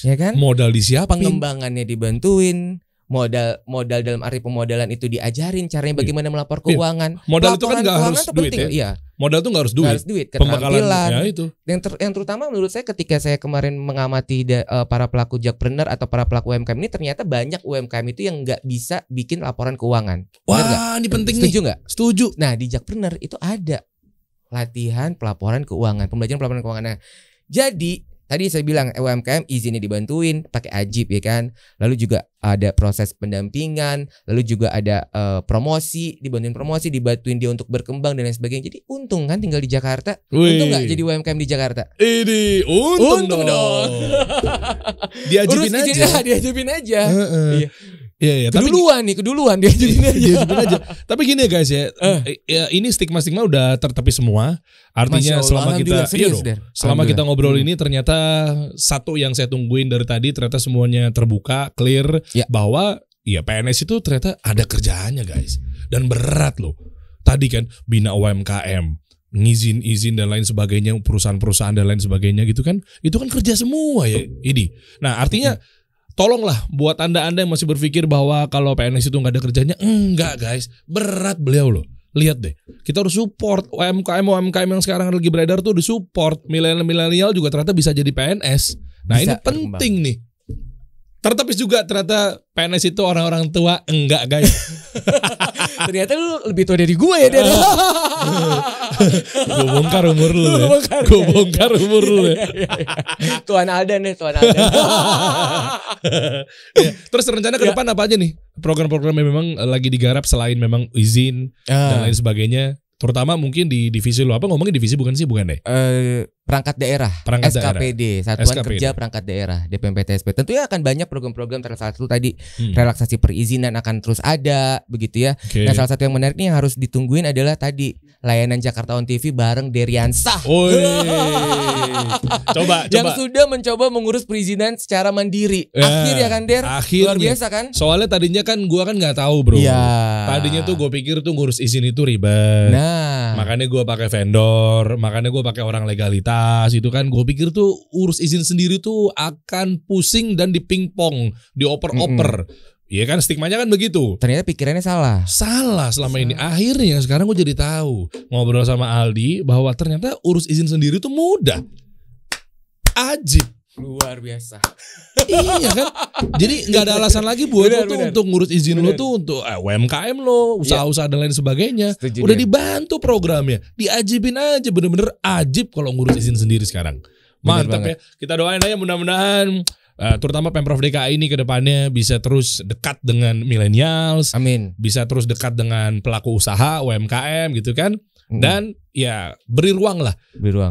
ya kan? Modal disiapin, pengembangannya dibantuin. Modal dalam arti pemodalan itu diajarin caranya bagaimana melapor keuangan. Modal itu kan nggak harus duit ya. Iya. Modal itu nggak harus duit. Nggak harus duit. Keterampilan. Ya itu. Yang terutama menurut saya ketika saya kemarin mengamati para pelaku jakpreneur atau para pelaku UMKM ini ternyata banyak UMKM itu yang nggak bisa bikin laporan keuangan. Wah, ini penting nih. Setuju nggak? Setuju. Nah di jakpreneur itu ada latihan pelaporan keuangan, pembelajaran pelaporan keuangan. Nah, jadi tadi saya bilang UMKM izinnya dibantuin pakai Ajib ya kan. Lalu juga ada proses pendampingan, lalu juga ada promosi, dibantuin dia untuk berkembang dan lain sebagainya. Jadi untung kan tinggal di Jakarta. Untung nggak jadi UMKM di Jakarta? Ini untung dong. Diajibin aja. Iya. Iya, keduluan diajibin aja. Tapi gini ya guys ya, ini stigma-stigma udah tertepis semua. Artinya selama kita ngobrol ini ternyata satu yang saya tungguin dari tadi ternyata semuanya terbuka, clear bahwa ya PNS itu ternyata ada kerjaannya guys. Dan berat loh. Tadi kan bina UMKM, ngizin dan lain sebagainya, perusahaan-perusahaan dan lain sebagainya gitu kan. Itu kan kerja semua ya, ini. Nah, artinya tolonglah buat anda-anda yang masih berpikir bahwa kalau PNS itu nggak ada kerjanya, enggak guys, berat beliau loh. Lihat deh, kita harus support UMKM yang sekarang lagi beredar tuh disupport. Milenial juga ternyata bisa jadi PNS. Nah bisa, ini penting nih. Tertepis juga ternyata PNS itu orang-orang tua, enggak guys. Ternyata lu lebih tua dari gue ya Dan. Gue bongkar umur lu ya. Gue bongkar umur lu ya. Tuan Aldan nih, Tuan Aldan. Terus rencana ke depan apa aja nih? Program-program yang memang lagi digarap selain memang izin dan lain sebagainya. Terutama mungkin di divisi lo, apa ngomongin divisi bukan deh? Perangkat daerah, SKPD, Satuan Kerja Perangkat Daerah, DPM PTSP. Tentunya akan banyak program-program, salah satu tadi relaksasi perizinan akan terus ada, begitu ya. Nah salah satu yang menarik nih yang harus ditungguin adalah tadi layanan Jakarta On TV bareng Deriansah. Coba. Yang sudah mencoba mengurus perizinan secara mandiri. Akhirnya kan Der, luar biasa kan? Soalnya tadinya kan gua kan nggak tahu bro. Tadinya tuh gue pikir tuh ngurus izin itu ribet. Makanya gue pakai vendor, makanya gue pakai orang legalitas. Itu kan gue pikir tuh urus izin sendiri tuh akan pusing dan dipingpong, dioper-oper. Iya kan stigmanya kan begitu. Ternyata pikirannya salah selama ini. Akhirnya sekarang gue jadi tahu ngobrol sama Aldi bahwa ternyata urus izin sendiri tuh mudah. Ajib. Luar biasa. Iya kan. Jadi nggak ada alasan lagi buat lo tuh untuk ngurus izin lo tuh untuk UMKM lo, usaha-usaha dan lain sebagainya. Udah dibantu programnya. Diajibin aja, bener-bener ajib kalau ngurus izin sendiri sekarang. Mantap ya. Kita doain aja mudah-mudahan terutama Pemprov DKI ini ke depannya bisa terus dekat dengan millennials. Amin. Bisa terus dekat dengan pelaku usaha UMKM gitu kan. Dan ya beri ruang lah.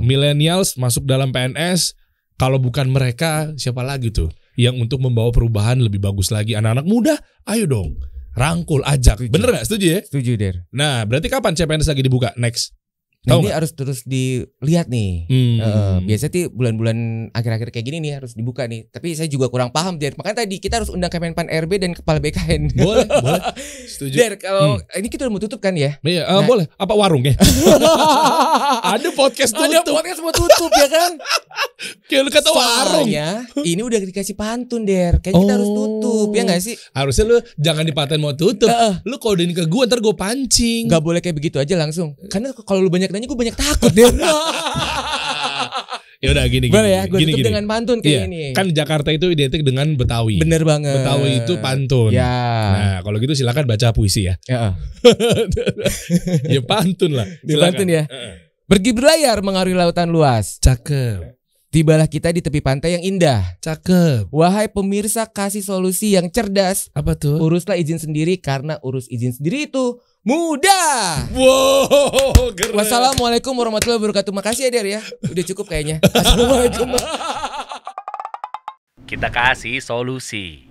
Millennials masuk dalam PNS. Kalau bukan mereka, siapa lagi tuh yang untuk membawa perubahan lebih bagus lagi? Anak-anak muda, ayo dong, rangkul, ajak. Bener gak? Setuju ya? Setuju Der. Nah, berarti kapan CPNS lagi dibuka? Next Nah, ini harus terus dilihat nih. Biasanya tuh bulan-bulan akhir-akhir kayak gini nih harus dibuka nih. Tapi saya juga kurang paham, Der. Makanya tadi kita harus undang Kemenpan RB dan Kepala BKN. Boleh. Setuju. Der, kalau ini kita udah mau tutup kan ya? Iya, boleh. Apa warungnya? Ada podcast tutup. Ada podcast mau tutup ya kan? Kayak lu kata warung. Ini udah dikasih pantun, Der. Kayaknya kita harus tutup, ya nggak sih? Harusnya lu jangan dipaten mau tutup. Lu kodein ke gue, ntar gue pancing. Gak boleh kayak begitu aja langsung. Karena kalau lu banyak nanya, gue banyak takut, Der. Ya udah gini. Boleh ya, gue tutup dengan pantun kayak ini. Kan Jakarta itu identik dengan Betawi. Bener banget. Betawi itu pantun. Ya. Nah, kalau gitu silakan baca puisi ya. Ya pantun lah. Pantun ya. Pergi berlayar mengarungi lautan luas. Cakep. Tibalah kita di tepi pantai yang indah. Cakep. Wahai pemirsa kasih solusi yang cerdas. Apa tuh? Uruslah izin sendiri karena urus izin sendiri itu mudah. Wow, keren. Wassalamualaikum warahmatullahi wabarakatuh. Makasih ya, Der ya. Udah cukup kayaknya. Assalamualaikum. Kita kasih solusi.